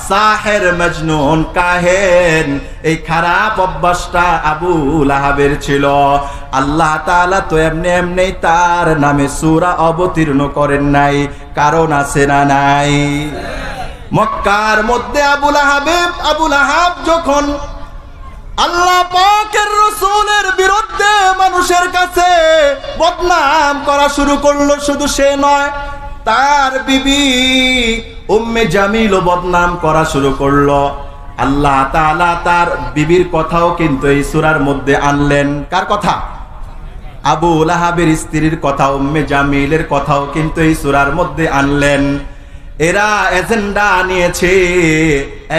সাহের মজনুন কাহেন, এই খারাপ অভ্যাসটা আবুল আহাবের ছিল। আল্লাহ তাআলা তো এমনি এমনি তার নামে সূরা অবতীর্ণ করেন নাই, কারণ আছে না নাই? মক্কার মধ্যে আবুল আহাব যখন আল্লাহ পাকের রাসূলের বিরুদ্ধে মানুষের কাছে বদনাম করা শুরু করলো, শুধু সে নয়, তার বিবি উম্মে জামিলও বদনাম করা শুরু করলো। আল্লাহ তাআলা তার বিবির কথাও কিন্তু এই সূরার মধ্যে আনলেন। কার কথা? আবুল আহাবের স্ত্রীর কথা, উম্মে জামিলের কথাও কিন্তু এই সূরার মধ্যে আনলেন। এরা এজেন্ডা নিয়েছে,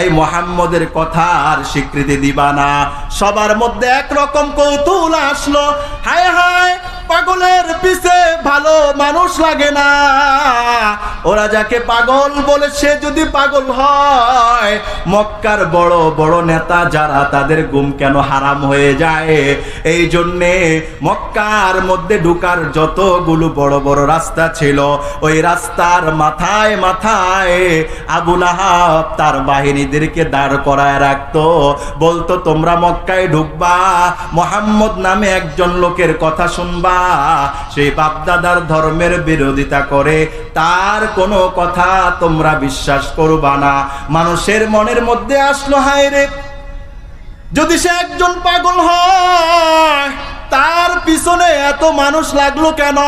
এই মুহাম্মদের কথার স্বীকৃতি দিবা না। সবার মধ্যে একরকম কৌতূহল আসলো, হায় হায়, পাগলের পিছে ভালো মানুষ লাগে না। ওরা যাকে পাগল বলে সে যদি পাগল হয়, মক্কার বড় বড় নেতা যারা, তাদের ঘুম কেন হারাম হয়ে যায়? এই জন্যে মক্কার মধ্যে ঢুকার যতগুলো বড় বড় রাস্তা ছিল, ওই রাস্তার মাথায় মাথায় আবুল আহাব তার বাহিনীদেরকে দাঁড় করায় রাখতো। বলতো, তোমরা মক্কায় ঢুকবা, মুহাম্মদ নামে একজন লোকের কথা শুনবা, সেই বাপদাদার ধর্মের বিরোধিতা করে, তার কোনো কথা তোমরা বিশ্বাস করবা না। মানুষের মনের মধ্যে আসলো, হায় রে, যদি সে একজন পাগল হয়, তার পিছনে এত মানুষ লাগলো কেন?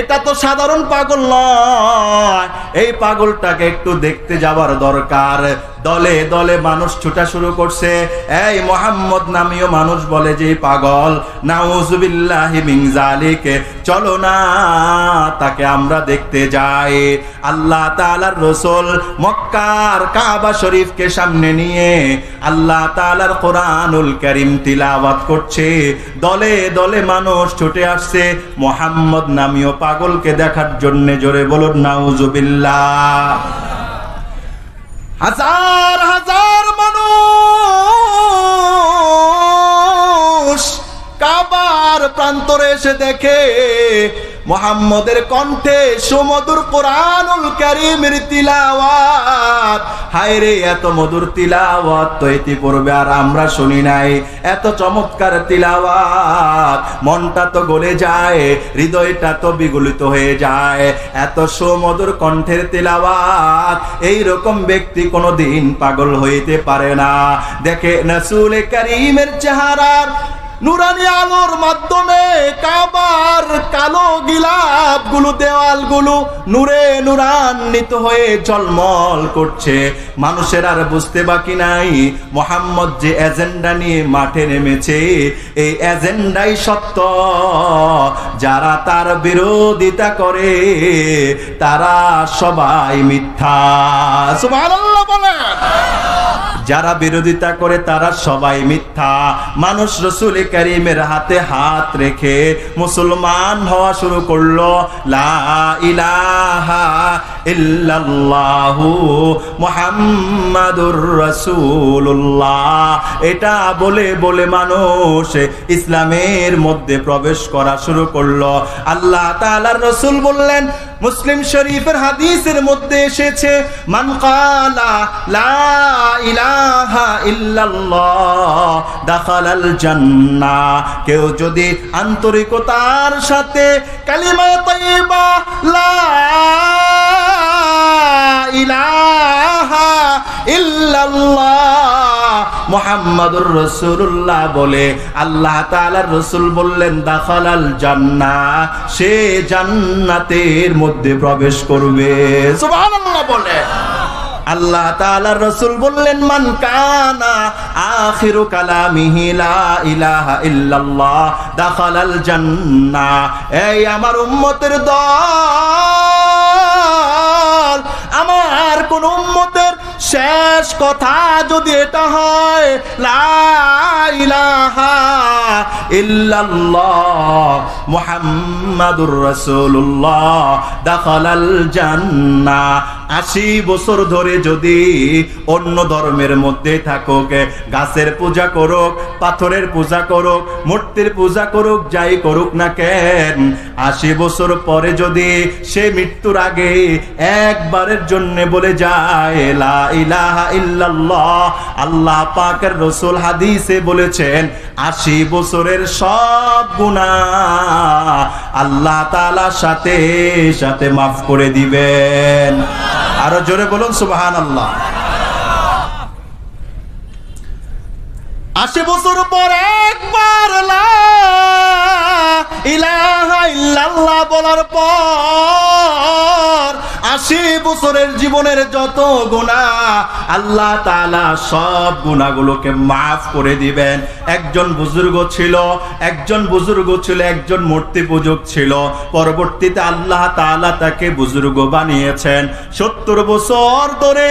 এটা তো সাধারণ পাগল নয়, এই পাগলটাকে একটু দেখতে যাবার দরকার। দলে দলে মানুষ ছুটা শুরু করছে। এই মুহাম্মদ নামীয় মানুষ বলে যে পাগল, নাউজুবিল্লাহি মিন যালিক, চলো না তাকে আমরা দেখতে যাই। আল্লাহ তাআলার রাসূল মক্কার কাবা শরীফকে সামনে নিয়ে আল্লাহ তাআলার কোরআনুল কারীম তিলাওয়াত করছে। দলে দলে মানুষ ছুটে আসছে মুহাম্মদ নামীয় পাগলকে দেখার জন্য। জোরে বলুন নাউজুবিল্লাহ। হাজার হাজার মানুষ কাবার প্রান্তরে এসে দেখে মুহাম্মদের কণ্ঠে সুমধুর কোরআনুল কারীমের তিলাওয়াত। হায় রে, এত মধুর তিলাওয়াত তো ইতিপূর্বে আর আমরা শুনি নাই। এত চমৎকার তিলাওয়াত, মনটা তো গলে যায়, হৃদয়টা তো বিগলিত হয়ে যায়। এত সুমধুর কণ্ঠের তিলাওয়াত, এই রকম ব্যক্তি কোনোদিন পাগল হইতে পারে না। দেখে রাসূল কারীমের চেহারার নুরানি আলোর মাধ্যমে কাবার কালো গিলাফগুলো, দেওয়ালগুলো নূরে নূরান্বিত হয়ে ঝলমল করছে। মানুষের আর বুঝতে বাকি নাই মুহাম্মদ যে এজেন্ডা নিয়ে মাঠে নেমেছে, এই এজেন্ডাই সত্য। যারা তার বিরোধিতা করে তারা সবাই মিথ্যা। সুবহানাল্লাহ বলেন। যারা বিরোধিতা করে তারা সবাই মিথ্যা। মানুষ রাসূল কারীমের হাতে হাত রেখে মুসলমান হওয়া শুরু করলো। লা ইলাহা ইল্লাল্লাহু মুহাম্মাদুর রাসূলুল্লাহ, এটা বলে বলে মানুষ ইসলামের মধ্যে প্রবেশ করা শুরু করলো। আল্লাহ তাআলার রাসূল বললেন, মুসলিম শরীফের হাদিসের মধ্যে এসেছে, মান ক্বালা লা ইলাহা ইল্লাল্লাহ দাখালাল জান্নাহ, কেউ যদি আন্তরিকতার সাথে কালিমা তাইয়্যিবা লা ইলাহা ইল্লাল্লাহ মুহাম্মাদুর রাসূলুল্লাহ বলে, আল্লাহ তাআলার রাসূল বললেন দাখালাল জান্নাহ, সে জান্নাতের মধ্যে প্রবেশ করবে। সুবহানাল্লাহ বলে। আল্লাহ তাআলার রাসূল বললেন, মান কানা আখিরু কালামিহি লা ইলাহা ইল্লাল্লাহ দাখালাল জান্নাহ। এই আমার উম্মতের দল, আমার কোন উম্মতের শেষ কথা যদি এটা হয় লা ইলাহা ইল্লাল্লাহ মুহাম্মাদুর রাসূলুল্লাহ দাখালাল জান্নাহ, 80 বছর ধরে যদি অন্য ধর্মের মধ্যে থাকুক, গাছের পূজা করুক, পাথরের পূজা করুক, মূর্তির পূজা করুক, যাই করুক না কেন, 80 বছর পরে যদি সে মৃত্যুর আগে একবারের জন্য বলে যায় লা ইলাহা ইল্লাল্লাহ, আল্লাহ পাকের রাসূল হাদিসে বলেছেন 80 বছরের সব গুনাহ আল্লাহ তাআলার সাথে সাথে মাফ করে দিবেন। আরো জোরে বলুন সুবহানাল্লাহ। 80 বছর পর একবার লা ইলাহা ইল্লাল্লাহ বলার পর 80 বছরের জীবনের যত গুনাহ আল্লাহ তাআলা সব গুনাহগুলোকে মাফ করে দিবেন। একজন বুজুর্গ ছিল, একজন মূর্তি পূজক ছিল। পরবর্তীতে আল্লাহ তাআলা তাকে বুজুর্গ বানিয়েছেন। 70 বছর ধরে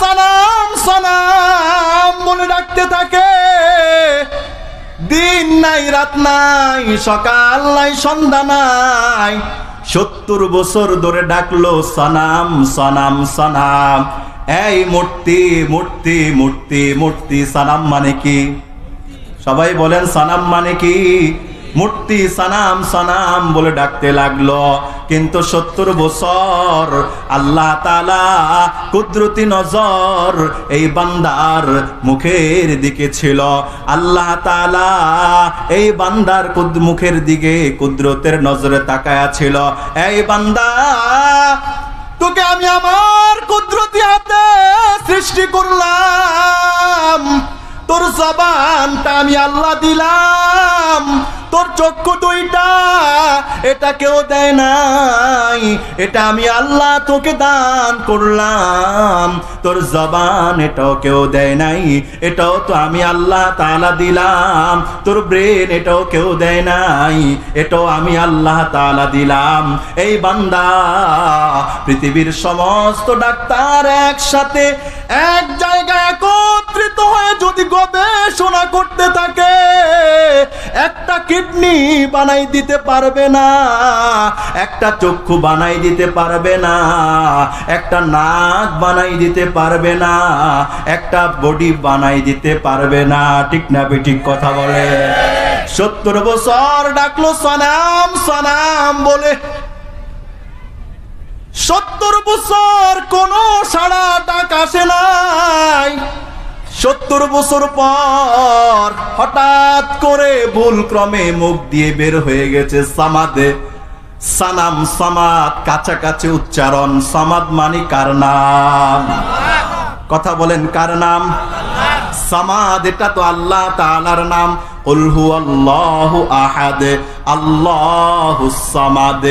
সালাম সালাম বলে ডাকতে থাকে। দিন নাই, রাত নাই, সকাল নাই, সন্ধ্যা নাই, 70 বছর ধরে ডাকলো সানাম সানাম সানাম। এই মূর্তি মূর্তি মূর্তি মূর্তি, সানাম মানে কি? সবাই বলেন সানাম মানে কি? মূর্তি সানাম সানাম বলে ডাকতে লাগলো। কিন্তু 70 বছর আল্লাহ তাআলা কুদরতি নজর এই বান্দার মুখের দিকে ছিল। আল্লাহ তাআলা এই বান্দার মুখের দিকে কুদরতের নজরে তাকায়া ছিল। এই বান্দা, তোকে আমি আমার কুদরতি হাতে সৃষ্টি করলাম, তোর জবানটা আমি আল্লাহ দিলাম, তোর চক্ষু দুইটা এটা কেউ দেয় নাই, এটা আমি আল্লাহ তোকে দান করলাম। তোর জবান এটাও কেউ দেয় নাই, এটাও তো আমি আল্লাহ তাআলা দিলাম। তোর ব্রেন এটাও কেউ দেয় নাই, এটাও আমি আল্লাহ তাআলা দিলাম। এই বান্দা, পৃথিবীর সমস্ত ডাক্তার একসাথে এক জায়গায় একত্রিত হয়ে যদি গবেষণা করতে থাকে, একটা কিডনি বানাই দিতে পারবে না, একটা চক্ষু বানাই দিতে পারবে না, একটা নাক বানাই দিতে পারবে না, একটা বডি বানাই দিতে পারবে না। ঠিক না বেঠিক কথা বলে? 70 বছর ডাকলো সনাম সনাম বলে, 70 বছর কোন সাড়া ডাক আসে নাই। 70 বছর পর হঠাৎ করে ভুল ক্রমে মুখ দিয়ে বের হয়ে গেছে সামাদে। সানাম সামাদ কাছাকাছি উচ্চারণ। সামাদ মানে কার নাম? কথা বলেন, কার নাম? সামাদ এটা তো আল্লাহ তাআলার নাম। কুল হুয়াল্লাহু আহাদ আল্লাহুস সামাদ।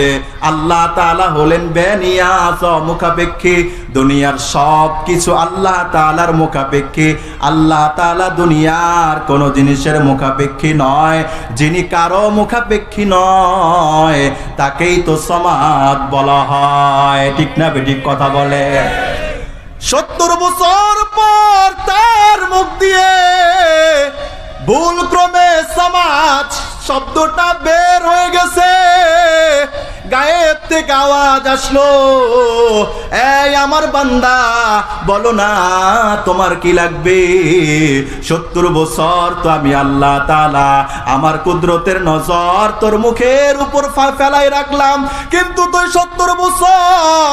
আল্লাহ তাআলা হলেন বেনিয়াজ, মুখাপেক্ষী। দুনিয়ার সব কিছু আল্লাহ তাআলার মুখাপেক্ষী। আল্লাহ তাআলা দুনিয়ার কোন জিনিসের মুখাপেক্ষী নয়। যিনি কারো মুখাপেক্ষী নয় তাকেই তো সামাদ বলা হয়। ঠিক না বেঠিক কথা বলে? 70 বছর পর তার মুখ দিয়ে ভুল ক্রমে সামাদ শব্দটা বের হয়ে গেছে। গায়েব থেকে আওয়াজ আসলো, এই আমার বান্দা, বলো না তোমার কি লাগবে? 70 বছর তো আমি আল্লাহ তাআলা আমার কুদরতের নজর তোর মুখের উপর ফেলাই রাখলাম, কিন্তু তুই 70 বছর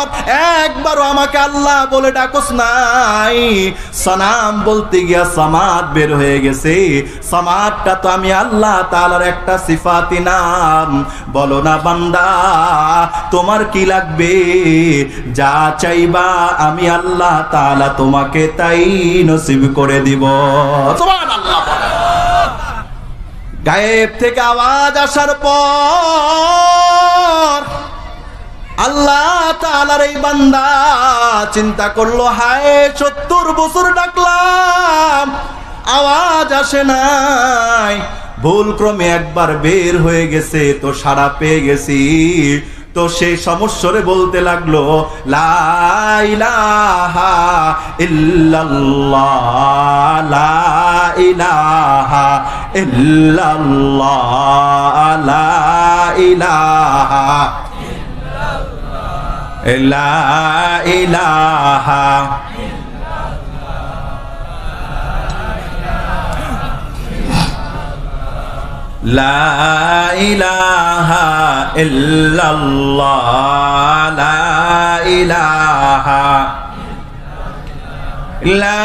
একবারও আমাকে আল্লাহ বলে ডাকস নাই। সানাম বলতে গিয়া সামাদ বের হয়ে গেছে। সামাদটা তো আমি আল্লাহ তাআলার একটা সিফাতি নাম। বলো না বান্দা তোমার কি লাগবে? যা চাইবা আমি আল্লাহ তাআলা তোমাকে তাই নসিব করে দিব। সুবহানাল্লাহ। গায়েব থেকে আওয়াজ আসার পর আল্লাহ তাআলার এই বান্দা চিন্তা করলো, হায় 70 বছর ডাকলাম আওয়াজ আসে নাই, ভুল ক্রমে একবার বের হয়ে গেছে তো সাড়া পেয়ে গেছি। তো সে সমস্যরে বলতে লাগলো, লা ইলাহা ইল্লাল্লাহ, লা ইলাহা ইল্লাল্লাহ, লা ইলাহা ইল্লাল্লাহ, লা ইলাহা লা ইলাহা ইল্লাল্লাহ, লা ইলাহা লা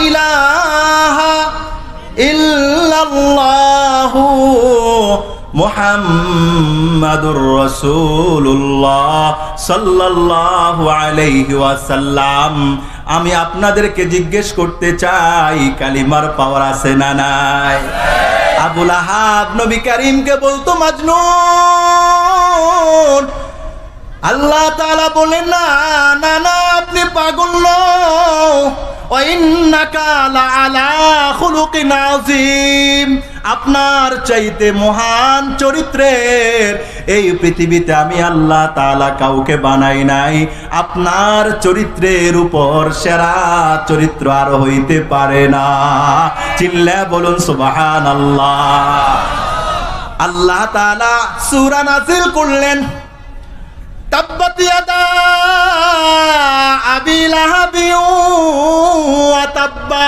ইলাহা ইল্লাল্লাহু মুহাম্মাদুর রাসূলুল্লাহ সাল্লাল্লাহু আলাইহি ওয়াসাল্লাম। আমি আপনাদেরকে জিজ্ঞেস করতে চাই, কালিমার পাওয়ার আছে না নাই? আবুল আহাব নবী করিমকে বলতো মাজনুন। আল্লাহ তাআলা বলেন, না না না, আপনি পাগল নও। ওয়াইন্নাকা লাআলা খুলুকিন আযীম। আপনার চাইতে মহান চরিত্রের এই পৃথিবীতে আমি আল্লাহ তাআলা কাউকে বানাই নাই। আপনার চরিত্রের উপর সেরা চরিত্র আর হইতে পারে না। চিল্লা বলুন সুবহানাল্লাহ। আল্লাহ তাআলা সূরা নাযিল করলেন, তাব্বাত ইয়াদা আবি লাহাবি ওয়া তাব্বা।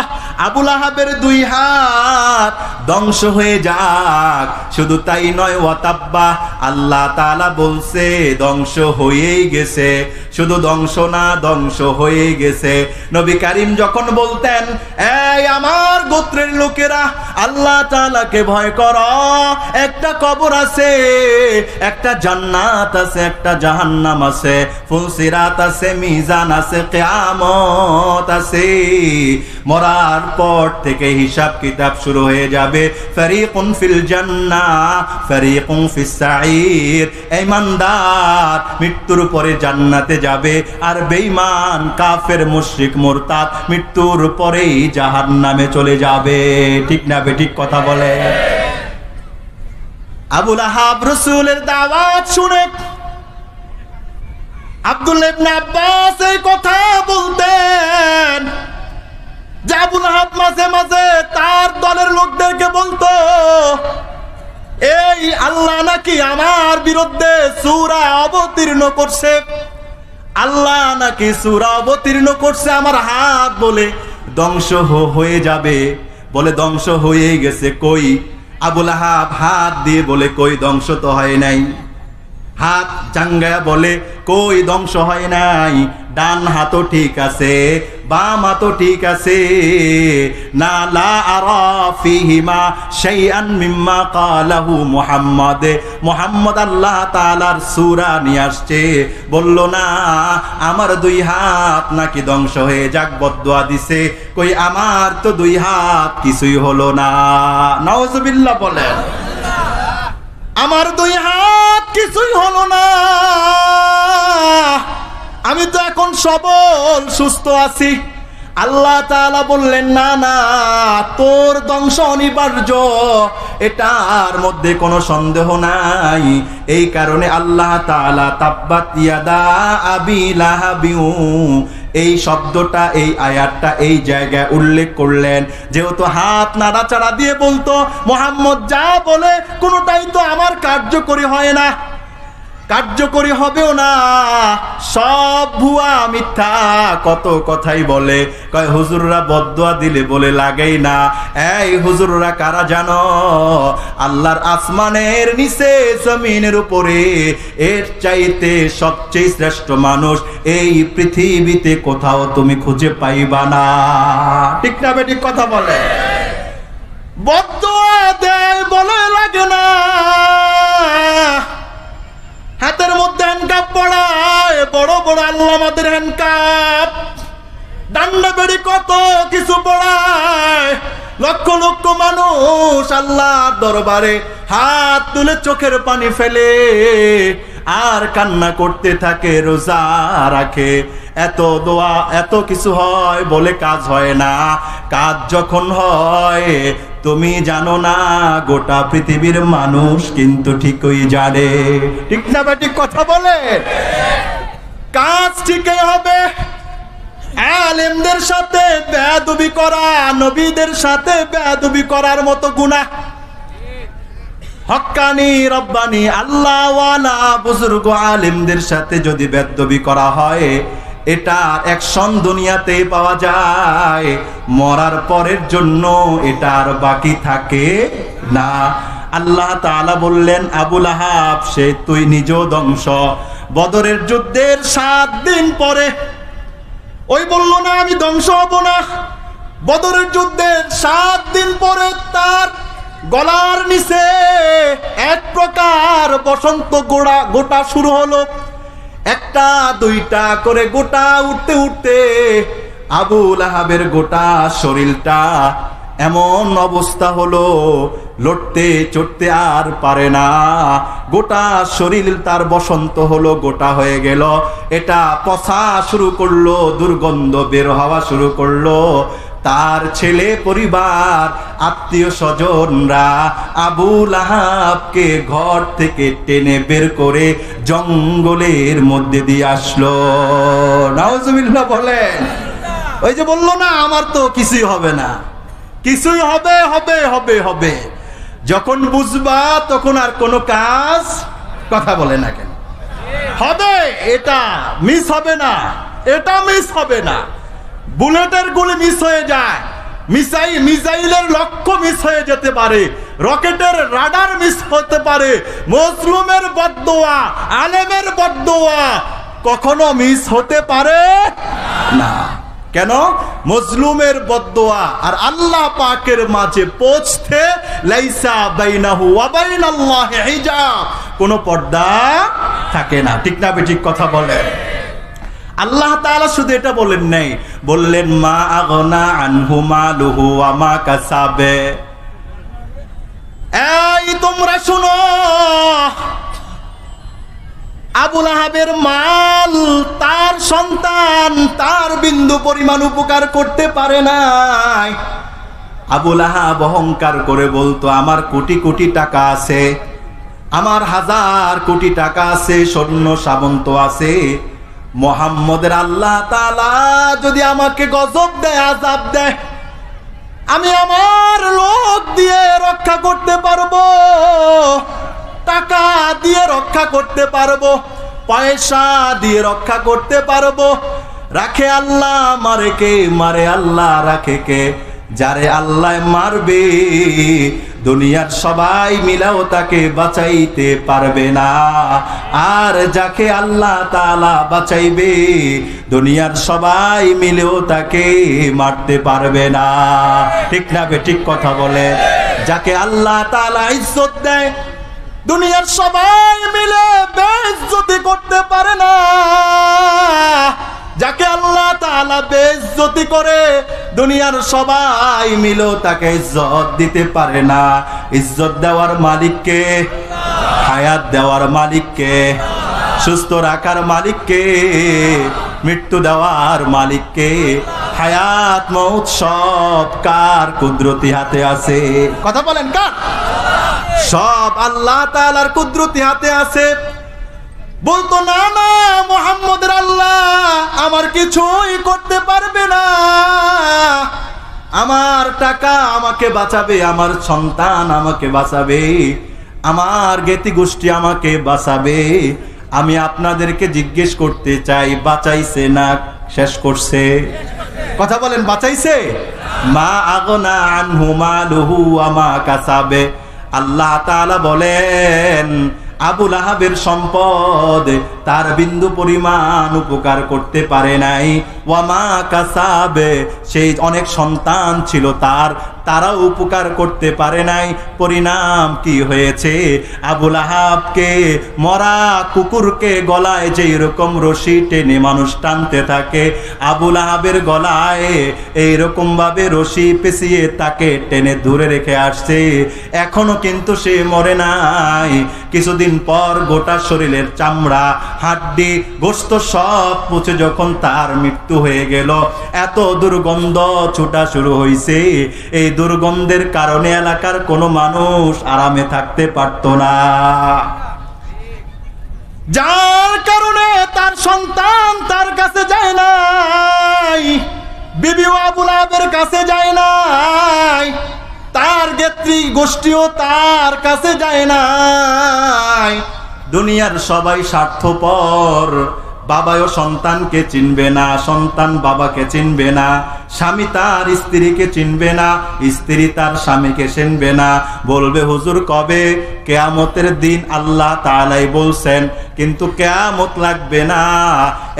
আবু লাহাবের দুই হাত ধ্বংস হয়ে যাক। শুধু তাই নয়, ওয়াতাব্বা, আল্লাহ তাআলা বলছে ধ্বংস হয়েই গেছে। শুধু ধ্বংস না, ধ্বংস হয়ে গেছে। নবী কারীম যখন বলতেন, এই আমার গোত্রের লোকেরা, আল্লাহ তাআলাকে ভয় করো। একটা কবর আছে, একটা জান্নাত আছে, একটা জাহান্নাম আছে, ফুলসিরাত আছে, মিজান আছে, কিয়ামত আছে। মরার পর থেকে হিসাব কিতাব শুরু হয়ে যাবে। ফারিকুন ফিল জান্নাহ, ফারিকুন ফিস সাঈর। ঈমানদার মৃত্যুর পরে জান্নাতে যাবে, আর বেঈমান কাফের মুশরিক মুরতাদ মৃত্যুর পরেই জাহান্নামে চলে যাবে। ঠিক না বেঠিক কথা বলে? আবু লাহাব রাসূলের দাওয়াত শুনে আব্দুল্লাহ ইবনে আব্বাস এই কথা বলতেন যে আবু লাহাব মাঝে মাঝে তার দলের লোকদেরকে বলতো, এই আল্লাহ নাকি আমার বিরুদ্ধে সূরা অবতীর্ণ করছে, আল্লাহ নাকি সূরা অবতীর্ণ করছে আমার হাত বলে ধ্বংস হয়ে যাবে। বলে ধ্বংস হয়ে গেছে। কই? আবু লাহাব হাত দিয়ে বলে, কই ধ্বংস তো হয় নাই। হাত জাঙ্গায়া বলে, কই ধ্বংস হয় নাই। ডান হাতও ঠিক আছে, বাম হাতও ঠিক আছে। না লা আরা ফিহিমা শাইআন মিম্মা ক্বালাহু মুহাম্মদ আল্লাহ তাআলার সূরা নিয়ে আসছে। বলল না আমার দুই হাত নাকি ধ্বংস হয়ে যাক, বদদুয়া দিছে। কই আমার তো দুই হাত কিছুই হলো না। নাউজুবিল্লাহ বলেন। আমার দুই হাত কিছুই হলো না, আমি তো এখন সবল সুস্থ আছি। আল্লাহ তাআলা বললেন, না না, তোর ধ্বংস অনিবার্য, এটার মধ্যে কোনো সন্দেহ নাই। এই কারণে আল্লাহ তাআলা তাব্বাত ইয়াদা আবি লাহাবিউ এই শব্দটা, এই আয়াতটা এই জায়গায় উল্লেখ করলেন। যেহেতু হাত নাড়াচাড়া দিয়ে বলতো, মুহাম্মদ যা বলে কোনোটাই তো আমার কার্যকরী হয় না, কার্যকরী হবেও না, সব ভুয়া মিথ্যা। কত কথাই বলে, কয় হুজুররা বদদুয়া দিলে বলে লাগেই না। এই হুজুররা কারা জানো? আল্লাহর আসমানের নিচে জমিনের উপরে এর চাইতে সবচেয়ে শ্রেষ্ঠ মানুষ এই পৃথিবীতে কোথাও তুমি খুঁজে পাইবা না। ঠিক না বেঠিক কথা বলে? বদদুয়া দেয় বলে লাগে না, হাতের মধ্যে হ্যান্ডকাপ পড়ায়, বড় বড় আল্লামাদের হ্যান্ডকাপ, ডান্ডা বেড়ি কত কিছু পড়ায়। লক্ষ লক্ষ মানুষ আল্লাহর দরবারে হাত তুলে চোখের পানি ফেলে আর কান্না করতে থাকে, রোজা রাখে। এত দোয়া এত কিছু হয় বলে কাজ হয় না। কাজ যখন হয় তুমি জানো না, গোটা পৃথিবীর মানুষ কিন্তু ঠিকই জানে। ঠিক না বেঠিক কথা বলে? কাজ ঠিকই হবে। আলেমদের সাথে বেয়াদবি করা নবীদের সাথে বেয়াদবি করার মতো গুনাহ। হক্কানি রব্বানি আল্লাহওয়ালা বুজুর্গ আলেমদের সাথে যদি বেয়াদবি করা হয়, এটা অ্যাকশন দুনিয়াতে পাওয়া যায়, মরার পরের জন্য এটা আর বাকি থাকে না। আল্লাহ তাআলা বললেন, আবু লাহাব সে তুই নিজেও ধ্বংস। বদরের যুদ্ধের 7 দিন পরে ওই বলল না আমি ধ্বংস হব না। বদরের যুদ্ধের 7 দিন পরে তার গলার নিচে এক প্রকার বসন্ত গোটা শুরু হলো। একটা দুইটা করে গোটা উঠতে উঠতে আবু লাহাবের গোটা শরীরটা এমন অবস্থা হলো, লড়তে চড়তে আর পারে না। গোটা শরীর তার বসন্ত হলো, গোটা হয়ে গেল। এটা পচা শুরু করলো, দুর্গন্ধ বের হওয়া শুরু করলো। তার ছেলে পরিবার আত্মীয় স্বজনরা আবু লাহাবকে ঘর থেকে টেনে বের করে জঙ্গলের মধ্যে দিয়ে আসলো। নাউজুবিল্লাহ বলেন। ওই যে বললো না আমার তো কিছুই হবে না, কিছুই হবে হবে হবে হবে। যখন বুঝবা তখন আর কোনো কাজ কথা বলে না কেন? হবে, এটা মিস হবে না, এটা মিস হবে না। বুলেটের গুলি মিস হয়ে যায়, মিসাইলের লক্ষ্য মিস হয়ে যেতে পারে, রকেটের রাডার মিস হতে পারে, মজলুমের বদদোয়া, আলেমের বদদোয়া কখনো মিস হতে পারে না। কেন? মজলুমের বদদোয়া আর আল্লাহ পাকের মাঝে পৌঁছতে লাইসা বাইনাহু ওয়া বাইনাল্লাহি হিজাব, কোনো পর্দা থাকে না। ঠিক না বেঠিক কথা বলেন? আল্লাহ তাআলা শুধু এটা বলেন নাই, বললেন মা আগনা আনহু মালুহু ওয়া মা কাসাবে। এই তোমরা শুনো, আবু লাহাবের মাল তার সন্তান তার বিন্দু পরিমাণ উপকার করতে পারে নাই। আবু লাহাব অহংকার করে বলতো আমার কোটি কোটি টাকা আছে, আমার হাজার কোটি টাকা আছে, স্বর্ণ সামন্ত আছে, মুহাম্মদের আল্লাহ তাআলা যদি আমাকে গজব দেয়, আযাব দেয়, আমি আমার লোক দিয়ে রক্ষা করতে পারবো, টাকা দিয়ে রক্ষা করতে পারবো, পয়সা দিয়ে রক্ষা করতে পারবো। রাখে আল্লাহ, মারে কে? মারে আল্লাহ, রাখে কে? যারে আল্লাহ মারবে দুনিয়ার সবাই মিলাও তাকে বাঁচাইতে পারবে না, আর যাকে আল্লাহ তাআলা বাঁচাইবে দুনিয়ার সবাই মিলেও তাকে মারতে পারবে না। ঠিক না ঠিক কথা বলে? যাকে আল্লাহ তাআলা ইজ্জত দেয় দুনিয়ার সবাই মিলে বেইজ্জতি করতে পারে না, যাকে আল্লাহ তাআলা বেইজ্জতি করে দুনিয়ার সবাই মিলেও তাকে ইজ্জত দিতে পারে না। ইজ্জত দেওয়ার মালিককে, হায়াত দেওয়ার মালিককে, সুস্থ রাখার মালিককে, মৃত্যু দেওয়ার মালিককে। হায়াত মউত সব কার কুদরতি হাতে আছে? কথা বলেন কার? সব আল্লাহ তাআলার কুদরতি হাতে আছে। বলতো না না মুহাম্মদের আল্লাহ আমার কিছুই করতে পারবে না, আমার টাকা আমাকে বাঁচাবে, আমার সন্তান আমাকে বাঁচাবে, আমার জ্ঞাতি গোষ্ঠী আমাকে বাঁচাবে। আমি আপনাদেরকে জিজ্ঞেস করতে চাই, বাঁচাইছে না শেষ করছে? কথা বলেন, বাঁচাইছে? মা আগনা আনহু মালুহু ওয়া মা কাসাবে। আল্লাহ তাআলা বলেন আবু লাহাবের সম্পদ তার বিন্দু পরিমাণ উপকার করতে পারে নাই। ওয়া মা কাসাবে, সেই অনেক সন্তান ছিল তার, তারাও উপকার করতে পারে নাই। পরিণাম কি হয়েছে? আবু লাহাবকে মরা কুকুরকে গলায় যেই রকম রশি টেনে মানুষ টানতে থাকে, আবু লাহাবের গলায় এইরকম ভাবে রশি পেঁচিয়ে তাকে টেনে দূরে রেখে আসছে। এখনো কিন্তু সে মরে নাই। কিছুদিন পর গোটা শরীরের চামড়া, হাড্ডি, গোশত সব পচে যখন তার মৃত্যু হয়ে গেল, এত দুর্গন্ধ ছুটা শুরু হয়েছে। এই দুর্গন্ধের কারণে এলাকার কোনো মানুষ আরামে থাকতে পারত না, যার কারণে তার সন্তান তার কাছে যায় নাই, বিবি আবু লাহাবের কাছে যায় নাই, তার জ্ঞাতি গোষ্ঠীও তার কাছে যায় নাই। দুনিয়ার সবাই স্বার্থপর, বাবাও সন্তানকে চিনবে না, সন্তান বাবাকে চিনবে না, স্বামী তার স্ত্রীকে চিনবে না, স্ত্রী তার স্বামীকে চিনবে না। বলবে হুজুর কবে? কিয়ামতের দিন আল্লাহ তাআলাই বলছেন, কিন্তু কিয়ামত লাগবে না,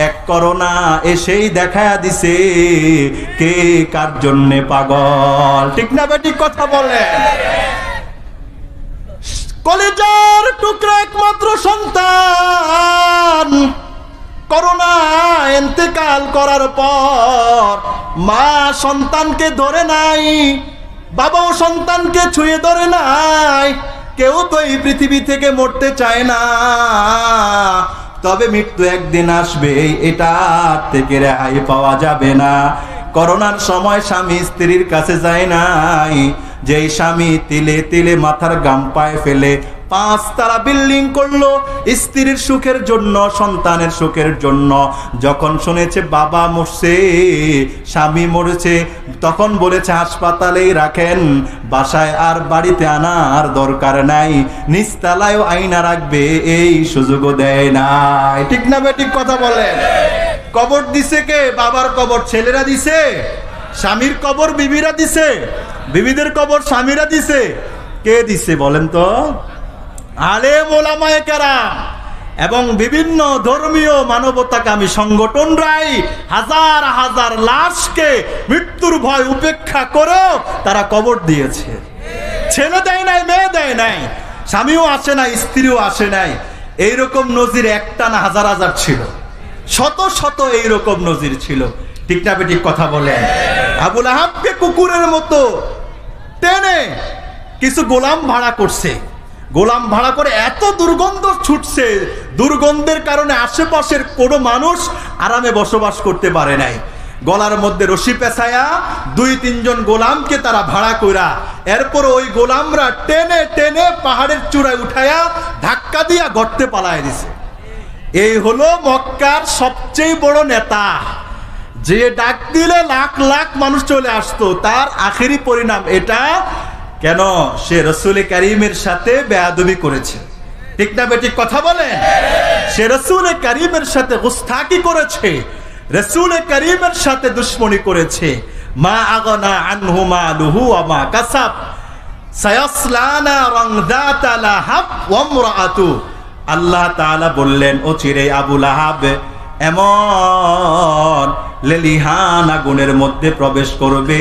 এক করোনা এসেই দেখা দিছে কে কার জন্য পাগল। ঠিক না বেঠিক কথা বলে? কলিজার টুকরা একমাত্র সন্তান করোনা ইন্তেকাল করার পর মা সন্তানকে ধরে নাই, বাবাও সন্তানকে ছুঁয়ে ধরে নাই। কেউ তো এই পৃথিবী থেকে মরতে চায় না, তবে মৃত্যু একদিন আসবে, এটা থেকে রেহাই পাওয়া যাবে না। করোনার সময় স্বামী স্ত্রীর কাছে যায় নাই, যেই স্বামী তিলে তিলে মাথার গাম পায়ে ফেলে 5 তারা বিল্ডিং করলো স্ত্রীর সুখের জন্য, সন্তানের সুখের জন্য। যখন শুনেছে বাবা মরছে, স্বামী মরেছে, তখন বলেছে হাসপাতালেই রাখেন, বাসায় আর বাড়িতে আনার দরকার নাই, নিচতলায়ও আয়না রাখবে এই সুযোগও দেয় নাই। ঠিক না বেঠিক কথা বলেন? কবর দিছে কে? বাবার কবর ছেলেরা দিছে? স্বামীর কবর বিবিরা দিছে, বিবিদের কবর স্বামীরা দিছে। কে দিছে বলেন তো? আলেম ওলামায়ে কেরাম এবং বিভিন্ন ধর্মীয় মানবতাকামী সংগঠনরাই হাজার হাজার লাশকে মৃত্যুর ভয় উপেক্ষা করেও তারা কবর দিয়েছে। ছেলে দেয় নাই, মেয়ে দেয় নাই, স্বামীও আসে নাই, স্ত্রীও আসে নাই। এইরকম নজির একটা না হাজার হাজার ছিল, শত শত এইরকম নজির ছিল। ঠিক না বেঠিক কথা বলেন? আবু লাহাবকে কুকুরের মতো টেনে কিছু গোলাম ভাড়া করছে। গোলাম ভাড়া করে এত দুর্গন্ধ ছুটছে, দুর্গন্ধের কারণে আশেপাশের কোনো মানুষ আরামে বসবাস করতে পারে নাই। গলার মধ্যে রশি পেঁচায়া 2-3 জন গোলামকে তারা ভাড়া কইরা, এরপর ওই গোলামরা টেনে টেনে পাহাড়ের চূড়ায় উঠায়া ধাক্কা দিয়া গর্তে পালায় দিছে। এই হলো মক্কার সবচেয়ে বড় নেতা, যে ডাক দিলে লাখ লাখ মানুষ চলে আসতো। তার আখেরি পরিণাম এটা। কেন? সে রাসূল কারীমের সাথে বেয়াদবি করেছে। ঠিক না বেঠিক কথা বলেন? সে রাসূল কারীমের সাথে গুস্তাখি করেছে, রাসূল কারীমের সাথে দুশমনি করেছে। মা আগনা আনহু মালুহু ওয়া মা কাসাব সায়াসলা নারান যাতা লাহাব ওয়া ইমরাআতু। আল্লাহ তাআলা বললেন, ও চিরে আবু লাহাব এমন লেলিহান আগুনের মধ্যে প্রবেশ করবে।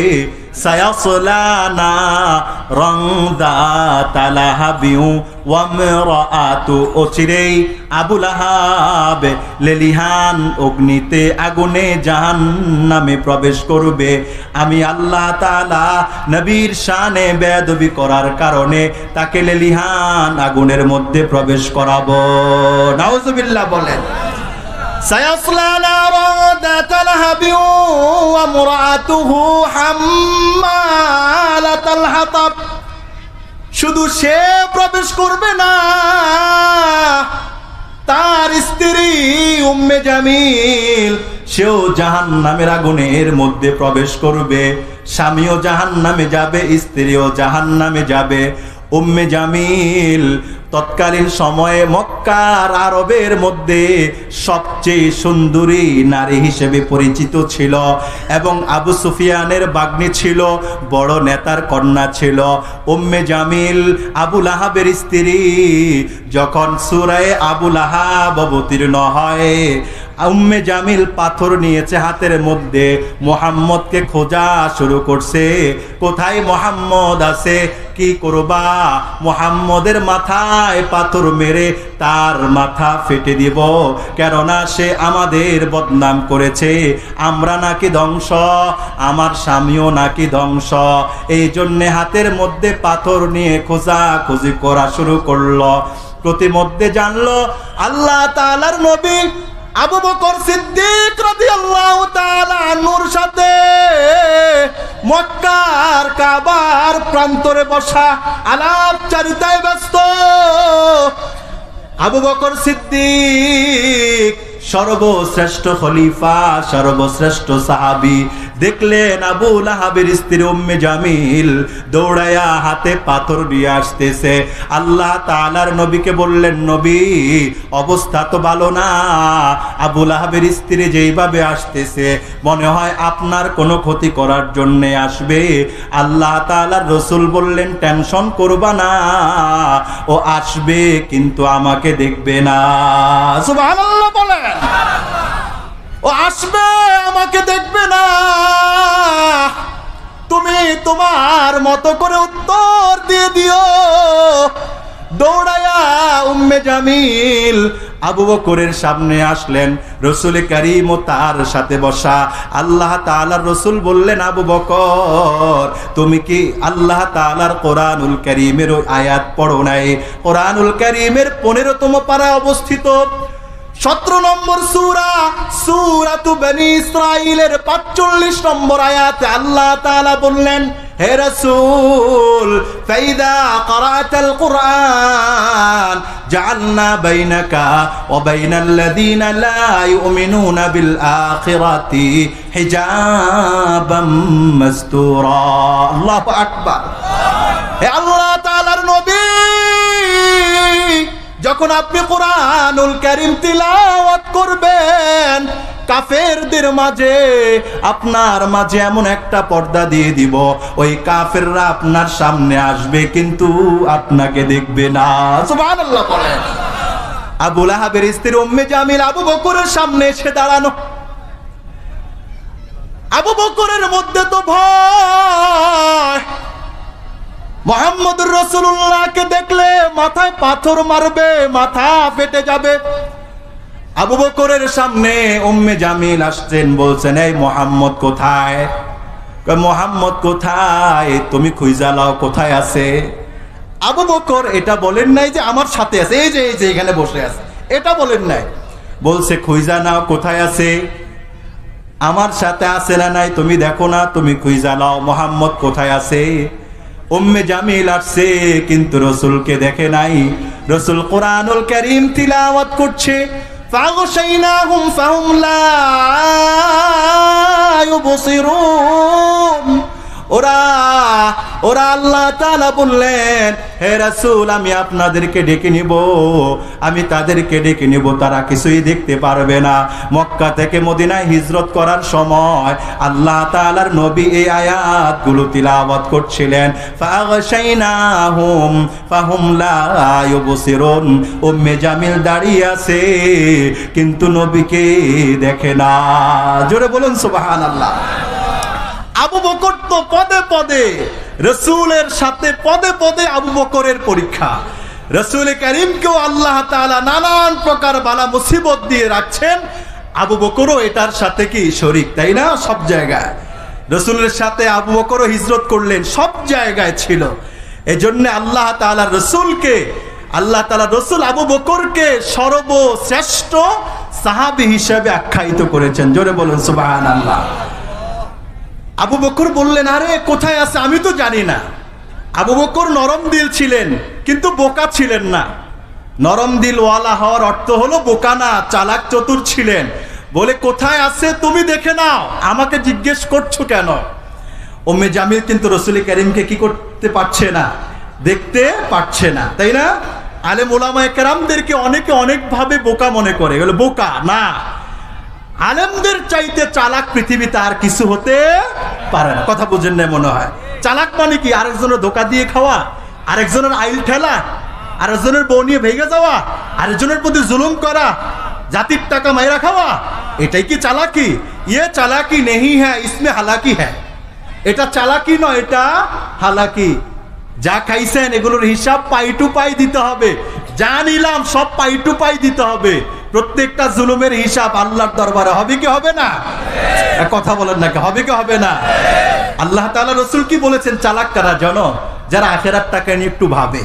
সায়াসলা নারান যাতা লাহাবিউ ওয়া ইমরাআতু। ও চিরে আবু লাহাব লেলিহান অগ্নিতে, আগুনে, জাহান্নামে প্রবেশ করবে। আমি আল্লাহ তাআলা নবীর শানে বেয়াদবি করার কারণে তাকে লেলিহান আগুনের মধ্যে প্রবেশ করাবো। নাউজুবিল্লাহ বলেন। সায়াসলা নারান যাতা লাহাবিউ ওয়া ইমরাআতুহু হাম্মালাতাল হাতাব। শুধু সে প্রবেশ করবে না, তার স্ত্রী উম্মে জামিল সেও জাহান্নামের আগুনের মধ্যে প্রবেশ করবে। স্বামীও জাহান্নামে যাবে, স্ত্রীও জাহান্নামে যাবে। উম্মে জামিল তৎকালীন সময়ে মক্কার আরবের মধ্যে সবচেয়ে সুন্দরী নারী হিসেবে পরিচিত ছিল এবং আবু সুফিয়ানের বাগ্নী ছিল, বড় নেতার কন্যা ছিল। উম্মে জামিল আবু লাহাবের স্ত্রী। যখন সূরা আবু লাহাব অবতীর্ণ হয়, উম্মে জামিল পাথর নিয়েছে হাতের মধ্যে, মুহাম্মদকে খোঁজা শুরু করছে। কোথায় মুহাম্মদ আছে? কি করবা? মুহাম্মদের মাথায় পাথর মেরে তার মাথা ফেটে দিব, কেননা সে আমাদের বদনাম করেছে। আমরা নাকি ধ্বংস, আমার স্বামীও নাকি ধ্বংস। এই জন্যে হাতের মধ্যে পাথর নিয়ে খোঁজাখুঁজি করা শুরু করলো। প্রতিমধ্যে জানলো আল্লাহ তাআলার নবী আবু বকর সিদ্দিক রাদিয়াল্লাহু তাআলা আনহুর সাথে মক্কার কাবার প্রান্তরে বসা আলাপচারিতায় ব্যস্ত। আবু বকর সিদ্দিক সর্বশ্রেষ্ঠ খলিফা, সর্বশ্রেষ্ঠ সাহাবী, দেখলেন আবু লাহাবের স্ত্রী উম্মে জামিল দৌড়ায়া হাতে পাথর নিয়ে আসতেছে। আল্লাহ তাআলার নবীকে বললেন, নবী অবস্থা তো ভালো না, আবু লাহাবের স্ত্রী যেইভাবে আসতেছে মনে হয় আপনার কোনো ক্ষতি করার জন্য আসবে। আল্লাহ তাআলার রাসূল বললেন, টেনশন করবা না, ও আসবে কিন্তু আমাকে দেখবে না। সুবহানাল্লাহ বলেন। ও আসবে, আমাকে দেখবে না। তুমি তোমার মতো করে উত্তর দিয়ে দিও। দৌড়ায়া উম্মে জামিল আবু বকরের সামনে আসলেন। রাসূল কারীম ও তার সাথে বসা। আল্লাহ তাআলার রাসূল বললেন, আবু বকর তুমি কি আল্লাহ তাআলার কোরআনুল কারীমের ওই আয়াত পড়ো নাই? কোরআনুল কারীমের 15তম পারা অবস্থিত 17 নম্বর সূরা, সূরাতু বনী ইসরাঈলের 45 নম্বর আয়াতে আল্লাহ তাআলা বললেন, হে রাসূল ফাইদা ক্রাআতাল কুরআন জাআলনা বাইনাকা ওয়া বাইনাল্লাযীনা লা ইউমিনুনা বিল আখিরাতি হিজাবাম মাসতুরা। আল্লাহু আকবার। হে আল্লাহ তাআলার নবী, যখন আপনি কোরআনুল কারীম তিলাওয়াত করবেন কাফেরদের মাঝে আপনার মাঝে এমন একটা পর্দা দিয়ে দিব, ওই কাফেররা আপনার সামনে আসবে কিন্তু আপনাকে দেখবে না। সুবহানাল্লাহ বলেন। আবু লাহাবের স্ত্রী উম্মে জামিল আবু বকরের সামনে এসে দাঁড়ানো। আবু বকরের মধ্যে তো ভয়, মুহাম্মদুর রাসূলুল্লাহকে দেখলে মাথায় পাথর মারবে, মাথা ফেটে যাবে। আবু বকরের সামনে উম্মে জামিল আসছেন, বলছেন এই মুহাম্মদ কোথায়? মুহাম্মদ কোথায়? তুমি খুঁজা লাও কোথায় আছে। আবু বকর এটা বলেন নাই যে আমার সাথে আছে, এই যে এখানে বসে আছে, এটা বলেন নাই। বলছে খুঁজা নাও কোথায় আছে, আমার সাথে আছে না নাই তুমি দেখো না, তুমি খুঁজা লাও মুহাম্মদ কোথায় আছে। উম্মে জামিল আসছে কিন্তু রাসূলকে দেখে নাই। রাসূল কোরআনুল কারীম তিলাওয়াত করছে, ফাগশাইনাহুম ফাহুম লা ইউবসিরুন। ওরা আল্লাহ তাআলা বললেন, হে রাসূল আমি আপনাদেরকে ডেকে নিব, আমি তাদেরকে ডেকে নিব, তারা কিছুই দেখতে পারবে না। মক্কা থেকে মদিনায় হিজরত করার সময় আল্লাহ তাআলার নবী এই আয়াতগুলো তিলাওয়াত করছিলেন, ফাগশাইনাহুম ফাহুম লা ইউবসিরুন। উম্মে জামিল দাঁড়িয়ে আছে কিন্তু নবীকে দেখে না। জোরে বলুন সুবহানাল্লাহ। আবু বকর তো পদে পদে রাসূলের সাথে পদে পদে আবু বকরের পরীক্ষা। রাসূল কারীমকেও আল্লাহ তাআলা নানান প্রকার বালা মুসিবত দিয়ে রাখছেন, আবু বকরও এটার সাথে কি শরীক, তাই না? সব জায়গায় রাসূলের সাথে আবু বকরও হিজরত করলেন, সব জায়গায় ছিল। এজন্য আল্লাহ তাআলা রাসূলকে, আল্লাহ তাআলা রাসূল আবু বকরকে সর্বশ্রেষ্ঠ সাহাবী হিসেবে আখ্যায়িত করেছেন। জোরে বলুন সুবহানাল্লাহ। আবু বকর বললেন, আরে কোথায় আছে আমি তো জানি না। আবু বকর নরম দিল ছিলেন কিন্তু বোকা ছিলেন না। নরম দিল ওয়ালা হওয়ার অর্থ হলো বোকা না, চালাক চতুর ছিলেন। বলে কোথায় আছে তুমি দেখে নাও, আমাকে জিজ্ঞেস করছো কেন? উম্মে জামিল কিন্তু রাসূল কারীমকে কি করতে পারছে না, দেখতে পারছে না, তাই না? আলেম ওলামায়ে কেরামদেরকে অনেকে অনেক ভাবে বোকা মনে করে, এগুলো বোকা না। আলেমদের চাইতে চালাক পৃথিবীতে আর কিছু হতে পারে না। কথা বুঝেন না মনে হয়। চালাক মানে কি? আরেকজনের ধোকা দিয়ে খাওয়া, আরেকজনের আইল ঠেলা, আরেকজনের বউ নিয়ে ভেঙে যাওয়া, আরেকজনের প্রতি জুলুম করা, জাতির টাকা মাইরা খাওয়া, এটাই কি চালাকি? ইয়ে চালাকি নেহি হ্যাঁ, ইসমে হালাকি হ্যাঁ। এটা চালাকি নয়, এটা হালাকি। যা খাইছেন এগুলোর হিসাব পাই টু পাই দিতে হবে, যা নিলাম সব পাই টু পাই দিতে হবে। প্রত্যেকটা জুলুমের হিসাব আল্লাহর দরবারে হবে কি হবে না? কথা বলেন নাকি, হবে কি হবে না? আল্লাহ তাআলা রাসূল কি বলেছেন? চালাক কারা জানো? যারা আখিরাতটাকে নিয়ে একটু ভাবে,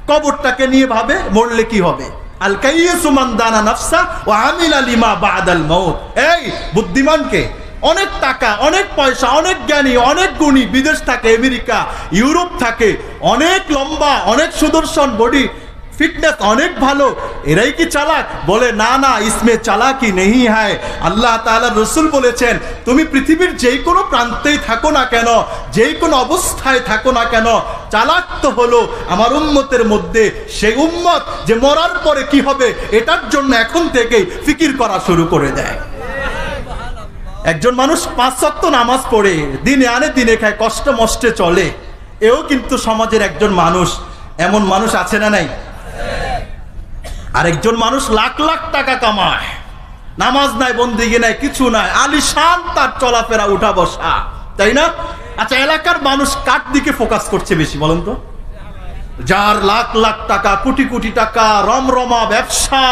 কবরটাকে নিয়ে ভাবে, মরলে কি হবে। আল কাইয়্যিসু মান দানা নাফসা ওয়া আমিলা লিমা বাদাল মাউত। এই বুদ্ধিমানকে, অনেক টাকা, অনেক পয়সা, অনেক জ্ঞানী, অনেক গুণী, বিদেশ থাকে, আমেরিকা, ইউরোপ থাকে, অনেক লম্বা, অনেক সুদর্শন বডি, ফিটনেস অনেক ভালো, এরাই কি চালাক? বলে না না, ইসমে চালাকি নেহি হয়। আল্লাহ তাআলা রাসূল বলেছেন, তুমি পৃথিবীর যেই কোনো প্রান্তেই থাকো না কেন, যেই কোনো অবস্থায় থাকো না কেন, চালাক তো হলো আমার উম্মতের মধ্যে সেই উম্মত যে মরার পরে কি হবে এটার জন্য এখন থেকেই ফিকির করা শুরু করে দেয়। একজন মানুষ 5 ওয়াক্ত নামাজ পড়ে, দিনে আনে দিনে খায়, কষ্ট মষ্টে চলে, এও কিন্তু সমাজের একজন মানুষ। এমন মানুষ আছে না নাই? আরেকজন মানুষ লাখ লাখ টাকা কামায়, নামাজ নাই, বন্দেগী নাই, কিছু নাই, আলিশান তার চলাফেরা উঠা বসা, তাই না? আচ্ছা, এলাকার মানুষ কার দিকে ফোকাস করছে বেশি বলেন তো? যার লাখ লাখ টাকা, কোটি কোটি টাকা, রমরমা ব্যবসা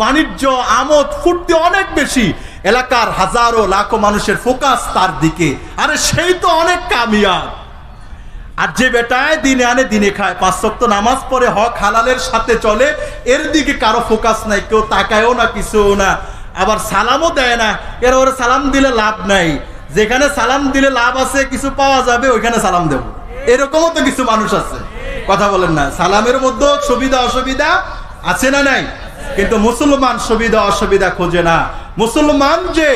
বাণিজ্য, আমোদ ফুর্তি অনেক বেশি, এলাকার হাজারো লাখো মানুষের ফোকাস তার দিকে। আরে সেই তো অনেক কামিয়াব। আর যে বেটায় দিনে আনে দিনে খায়, 5 ওয়াক্ত নামাজ পড়ে, হক হালালের সাথে চলে, এর দিকে কারো ফোকাস নাই, কেউ তাকায়ও না, কিছুও না, আবার সালামও দেয় না। এর ওরা সালাম দিলে লাভ নাই, যেখানে সালাম দিলে লাভ আছে, কিছু পাওয়া যাবে, ওইখানে সালাম দেব, এরকমও তো কিছু মানুষ আছে। কথা বলেন না? সালামের মধ্যে সুবিধা অসুবিধা আছে না নাই? কিন্তু মুসলমান সুবিধা অসুবিধা খোঁজে না। মুসলমান যে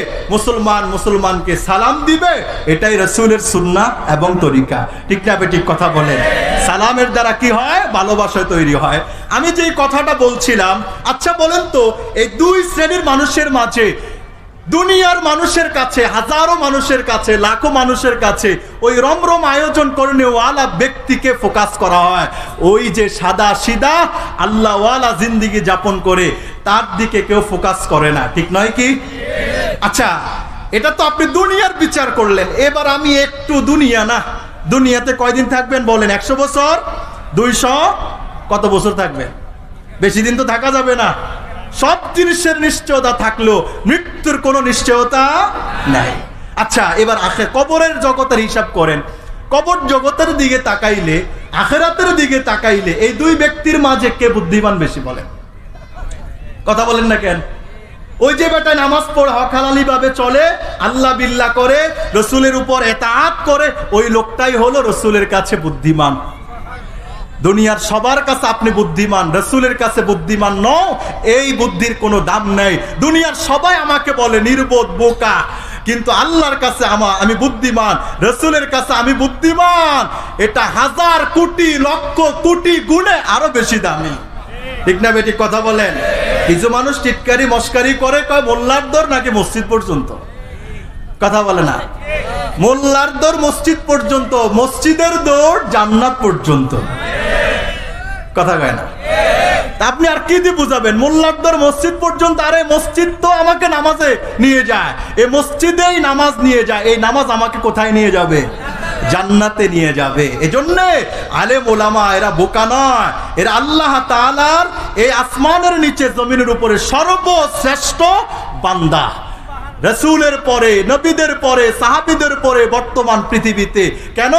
মুসলমানকে সালাম দিবে, এটাই রাসূলের সুন্নাহ এবং তরিকা। ঠিক না ঠিক কথা বলেন? সালামের দ্বারা কি হয়? ভালোবাসা তৈরি হয়। আমি যে কথাটা বলছিলাম, আচ্ছা বলেন তো, এই দুই শ্রেণীর মানুষের মাঝে দুনিয়ার মানুষের কাছে, হাজারো মানুষের কাছে, লাখো মানুষের কাছে ওই রমরম আয়োজন করে নেওয়ালা ব্যক্তিকে ফোকাস করা হয়। ওই যে সাদা সিধা আল্লাহওয়ালা জিন্দিগি যাপন করে তার দিকে কেউ ফোকাস করে না, ঠিক নয় কি? আচ্ছা, এটা তো আপনি দুনিয়ার বিচার করলেন। এবার আমি একটু দুনিয়া না, দুনিয়াতে কয়দিন থাকবেন বলেন? 100 বছর, 200, কত বছর থাকবেন? বেশি দিন তো থাকা যাবে না। সব জিনিসের নিশ্চয়তা থাকলেও মৃত্যুর কোনো নিশ্চয়তা নাই। আচ্ছা, এবার কবরের জগতের হিসাব করেন। কবর জগতের দিকে তাকাইলে, আখিরাতের দিকে তাকাইলে এই দুই ব্যক্তির মাঝে কে বুদ্ধিমান বেশি বলেন? কথা বলেন না কেন? ওই যে বেটা নামাজ পড়ে হক হালালি ভাবে চলে, আল্লাহ বিল্লাহ করে, রসুলের উপর এতাআত করে, ওই লোকটাই হলো রসুলের কাছে বুদ্ধিমান। দুনিয়ার সবার কাছে আপনি বুদ্ধিমান, রসুলের কাছে বুদ্ধিমান নও, এই বুদ্ধির কোনো দাম নেই। দুনিয়ার সবাই আমাকে বলে নির্বোধ, বোকা, কিন্তু আল্লাহর কাছে আমি বুদ্ধিমান, রসুলের কাছে আমি বুদ্ধিমান, এটা হাজার কোটি লক্ষ কোটি গুণে আরো বেশি দামি, ঠিক না বেটি? কথা বলেন। কিছু মানুষ টিটকারি মস্কারি করে, কয় মোল্লার দর নাকি মসজিদ পর্যন্ত। কথা বলে না? মোল্লার দৌড় মসজিদ পর্যন্ত, মসজিদের দৌড় জান্নাত পর্যন্ত। কথা কয় না? আপনি আর কি দিয়ে বুঝাবেন? মোল্লার দৌড় মসজিদ পর্যন্ত। আরে মসজিদ তো আমাকে নামাজে নিয়ে যায়, এই মসজিদেই নামাজ নিয়ে যায়, এই নামাজ আমাকে কোথায় নিয়ে যাবে? জান্নাতে নিয়ে যাবে। এজন্য আলেম ওলামা এরা বোকা নয়, এরা আল্লাহ তাআলার এই আসমানের নিচে জমিনের উপরে সর্বশ্রেষ্ঠ বান্দা। রসুলের পরে, নবীদের পরে, সাহাবীদের পরে বর্তমান পৃথিবীতে কেন?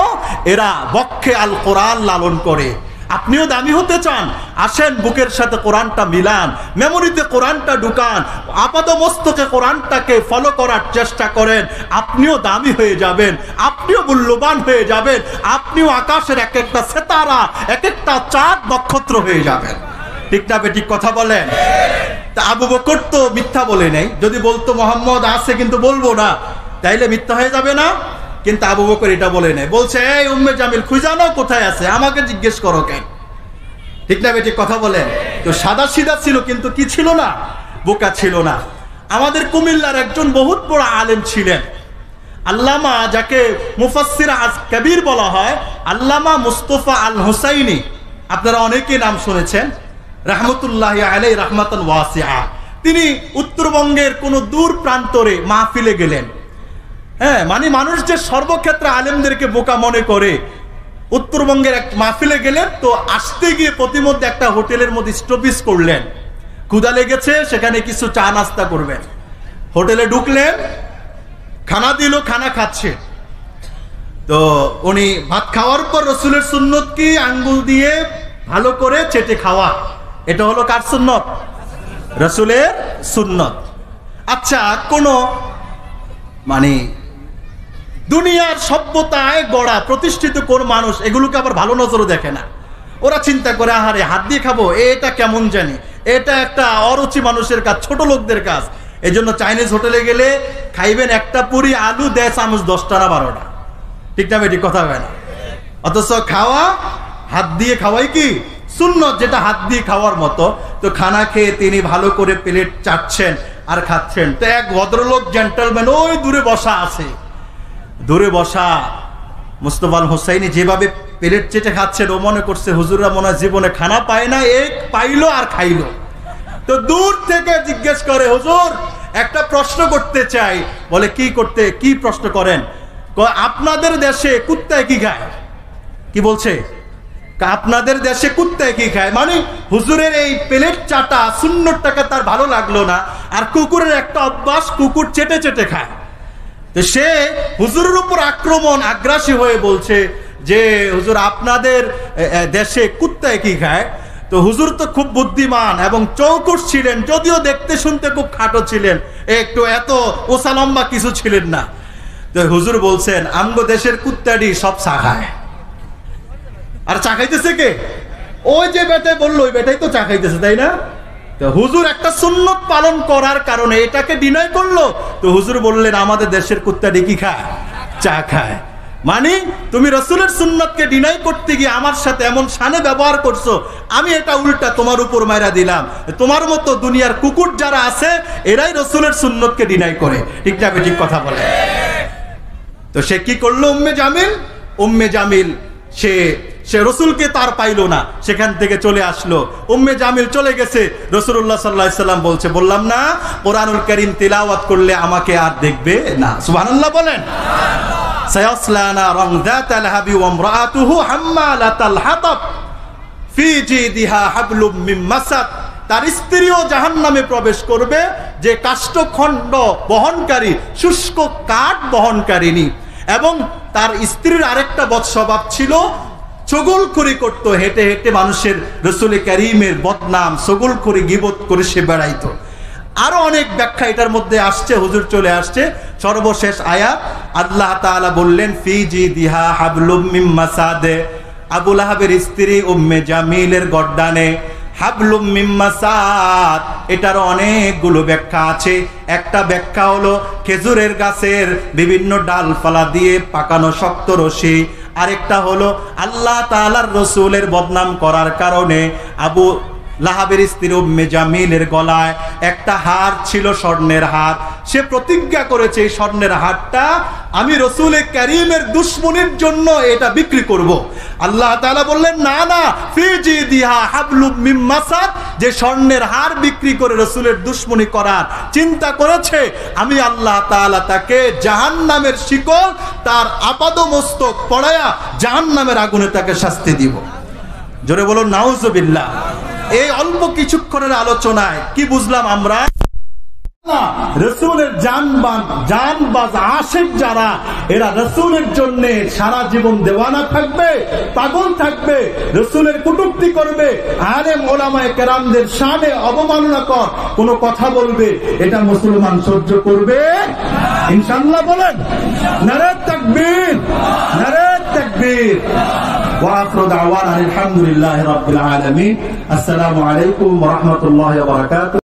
এরা বক্ষে আল কোরআন লালন করে। আপনিও দামি হতে চান? আসেন, বুকের সাথে কোরআনটা মিলান, মেমোরিতে কোরআনটা ঢুকান, আপাত মস্তকে কোরআনটাকে ফলো করার চেষ্টা করেন। আপনিও দামি হয়ে যাবেন, আপনিও মূল্যবান হয়ে যাবেন, আপনিও আকাশের এক একটা সিতারা, এক একটা চাঁদ নক্ষত্র হয়ে যাবেন, ঠিক না বেঠিক? কথা বলেন। তা আবু বকর তো মিথ্যা বলে নাই। যদি বলতো মোহাম্মদ আছে কিন্তু বলবো না, তাইলে মিথ্যা হয়ে যাবে না? কিন্তু আবু বকর এটা বলে নাই, বলছে এই উম্মে জামিল খুঁজানো কোথায় আছে, আমাকে জিজ্ঞেস করো কেন, ঠিক না বেঠিক? কথা বলেন। তো সাদা সিধা ছিল, কিন্তু কি ছিল না? বোকা ছিল না। আমাদের কুমিল্লার একজন বহুত বড় আলেম ছিলেন, আল্লামা, যাকে মুফাসসির কবির বলা হয়, আল্লামা মুস্তাফা আল হুসাইনি। আপনারা অনেকেই নাম শুনেছেন, রাহমাতুল্লাহি আলাইহি রাহমাতান ওয়াসিআ। তিনি উত্তরবঙ্গের কোন দূর প্রান্তরে মাহফিলে গেলেন। হ্যাঁ, মানে মানুষ যে সর্বক্ষেত্রে আলেমদেরকে বোকা মনে করে, উত্তরবঙ্গের এক মাহফিলে গেলেন। তো আসতে গিয়ে প্রতিমধ্যে একটা হোটেলের মধ্যে স্টপিস করলেন, ক্ষুধা লেগেছে, সেখানে কিছু চা নাস্তা করবেন। হোটেলে ঢুকলেন, খানা দিল, খানা খাচ্ছে। তো উনি ভাত খাওয়ার পর রসুলের সুন্নত কি আঙ্গুল দিয়ে ভালো করে চেটে খাওয়া, এটা হলো কার সুন্নত? রসুলের সুন্নত। আচ্ছা, কোন মানে দুনিয়ার সভ্যতায় গড়া প্রতিষ্ঠিত কোন মানুষ এগুলোকে আবার ভালো নজরে দেখে না। ওরা চিন্তা করে, আহারে হাত দিয়ে খাবো, এটা কেমন জানি, এটা একটা অরুচি মানুষের কাজ, ছোট লোকদের কাজ। এই জন্য চাইনিজ হোটেলে গেলে খাইবেন একটা পুরি আলু, দেয় চামচ 10টা না 12টা, ঠিক না বেটি? কথা হয় না? অথচ খাওয়া হাত দিয়ে খাওয়াই কি সুন্নত, যেটা হাত দিয়ে খাওয়ার মতো। তো খানা খেয়ে তিনি ভালো করে প্লেট চাটছেন আর খাচ্ছেন। তো এক ভদ্রলোক জেন্টলম্যান ওই দূরে বসা আছে, দূরে বসা মুস্তাফা আল হুসাইনি যেভাবে প্লেট চেটে খাচ্ছেন, ও মনে করছে হুজুররা মনে হয় জীবনে খানা পায় না, এই পাইলো আর খাইলো। তো দূর থেকে জিজ্ঞেস করে, হুজুর একটা প্রশ্ন করতে চাই। বলে কি প্রশ্ন করেন? আপনাদের দেশে কুত্তায় কি খায়? কি বলছে? আপনাদের দেশে কুত্তায় কি খায়? মানে হুজুরের এই প্লেট চাটা সুন্নতটাকে তার ভালো লাগলো না, আর কুকুরের একটা অভ্যাস, কুকুর চেটে চেটে খায়। তো সে হুজুরের উপর আগ্রাসী হয়ে বলছে যে হুজুর আপনাদের দেশে কুত্তায় কি খায়? তো হুজুর তো খুব বুদ্ধিমান এবং চৌকুশ ছিলেন, যদিও দেখতে শুনতে খুব খাটো ছিলেন, একটু এত ওসা লম্বা কিছু ছিলেন না। তো হুজুর বলছেন, আমগো দেশের কুত্তাডি সব চা খায়। আর চা খাইতেছে কে? ওই যে বেটাই বললো, ওই বেটাই তো চা খাইতেছে, তাই না? তো হুজুর একটা সুন্নত পালন করার কারণে এটাকে ডিনাই করলো। তো হুজুর বললেন, আমাদের দেশের কুত্তাডি কি খায়? চা খায়। মানে তুমি রাসূলের সুন্নতকে ডিনাই করতে গিয়ে আমার সাথে এমন শানে ব্যবহার করছো, আমি এটা উল্টা তোমার উপর মাইরা দিলাম। তোমার মতো দুনিয়ার কুকুর যারা আছে এরাই রাসূলের সুন্নতকে ডিনাই করে। ঠিক না ঠিক কথা বলে? তো সে কি করলো? উম্মে জামিল সে রসুলকে তার পাইলো না, সেখান থেকে চলে আসলো। উম্মে জামিল চলে গেছে, রাসূলুল্লাহ সাল্লাল্লাহু আলাইহি সাল্লাম বলছে, বললাম না কোরআনুল কারীম তিলাওয়াত করলে আমাকে আর দেখবে না। সুবহানাল্লাহ বলেন। সায়াসলা নারান যাতা লাহাবি ওয়া ইমরাআতুহু হাম্মালাতাল হাতাব ফি জিদিহা হাবলুম মিন মাসাদ। তার স্ত্রীও জাহান্নামে প্রবেশ করবে, যে কাষ্ঠখণ্ড বহনকারী, শুষ্ক কাঠ বহনকারিনী। এবং তার স্ত্রীর আরেকটা বদস্বভাব ছিল, চগলখড়ি করত, হেঁটে হেঁটে মানুষের রাসূল কারীমের বদনাম চগলখড়ি গীবত করে সে বেড়াইতো। আরো অনেক ব্যাখ্যা এটার মধ্যে আসছে, হুজুর চলে আসছে। সর্বশেষ আয়াত আল্লাহ তাআলা বললেন ফি জিদিহা হাবলুম মিন মাসাদ। আবু লাহাবের স্ত্রী উম্মে জামিলের গর্দানে হাবলুম মিন মাসাদ, এটার অনেকগুলো ব্যাখ্যা আছে। একটা ব্যাখ্যা হলো খেজুরের গাছের বিভিন্ন ডালপালা দিয়ে পাকানো শক্ত রশি। আরেকটা হলো আল্লাহ তাআলার রাসূলের বদনাম করার কারণে আবু লাহাবের স্ত্রী উম্মে জামিলের গলায় একটা হার ছিল, স্বর্ণের হার। সে প্রতিজ্ঞা করেছে এই স্বর্ণের হারটা আমি রাসূল কারীমের দুশমনির জন্য এটা বিক্রি করব। আল্লাহ তাআলা বললেন না না, ফি জিদিহা হাবলুম মিন মাসাদ, যে স্বর্ণের হার বিক্রি করে রাসূলের দুশমনি করার চিন্তা করেছে, আমি আল্লাহ তাআলা তাকে জাহান্নামের শিকল তার আপাদমস্তক পড়ায়া জাহান্নামের আগুনে তাকে শাস্তি দিব। জোরে বলুন নাউজুবিল্লাহ। এই অল্প কিছুক্ষণের আলোচনায় কি বুঝলাম আমরা? রাসূলের জানবাজ আশিক যারা, এরা রাসূলের জন্য সারা জীবন দেওয়ানা থাকবে, পাগল থাকবে, রাসূলের কটূক্তি করবে, আলেম ওলামায়ে কেরামদের শানে অবমাননাকর কোন কথা বলবে, এটা মুসলমান সহ্য করবে ইনশাআল্লাহ? বলেন নারে তাকবীর, নারে তাকবীর। وآخر دعوانا الحمد لله رب العالمين. السلام عليكم ورحمة الله وبركاته.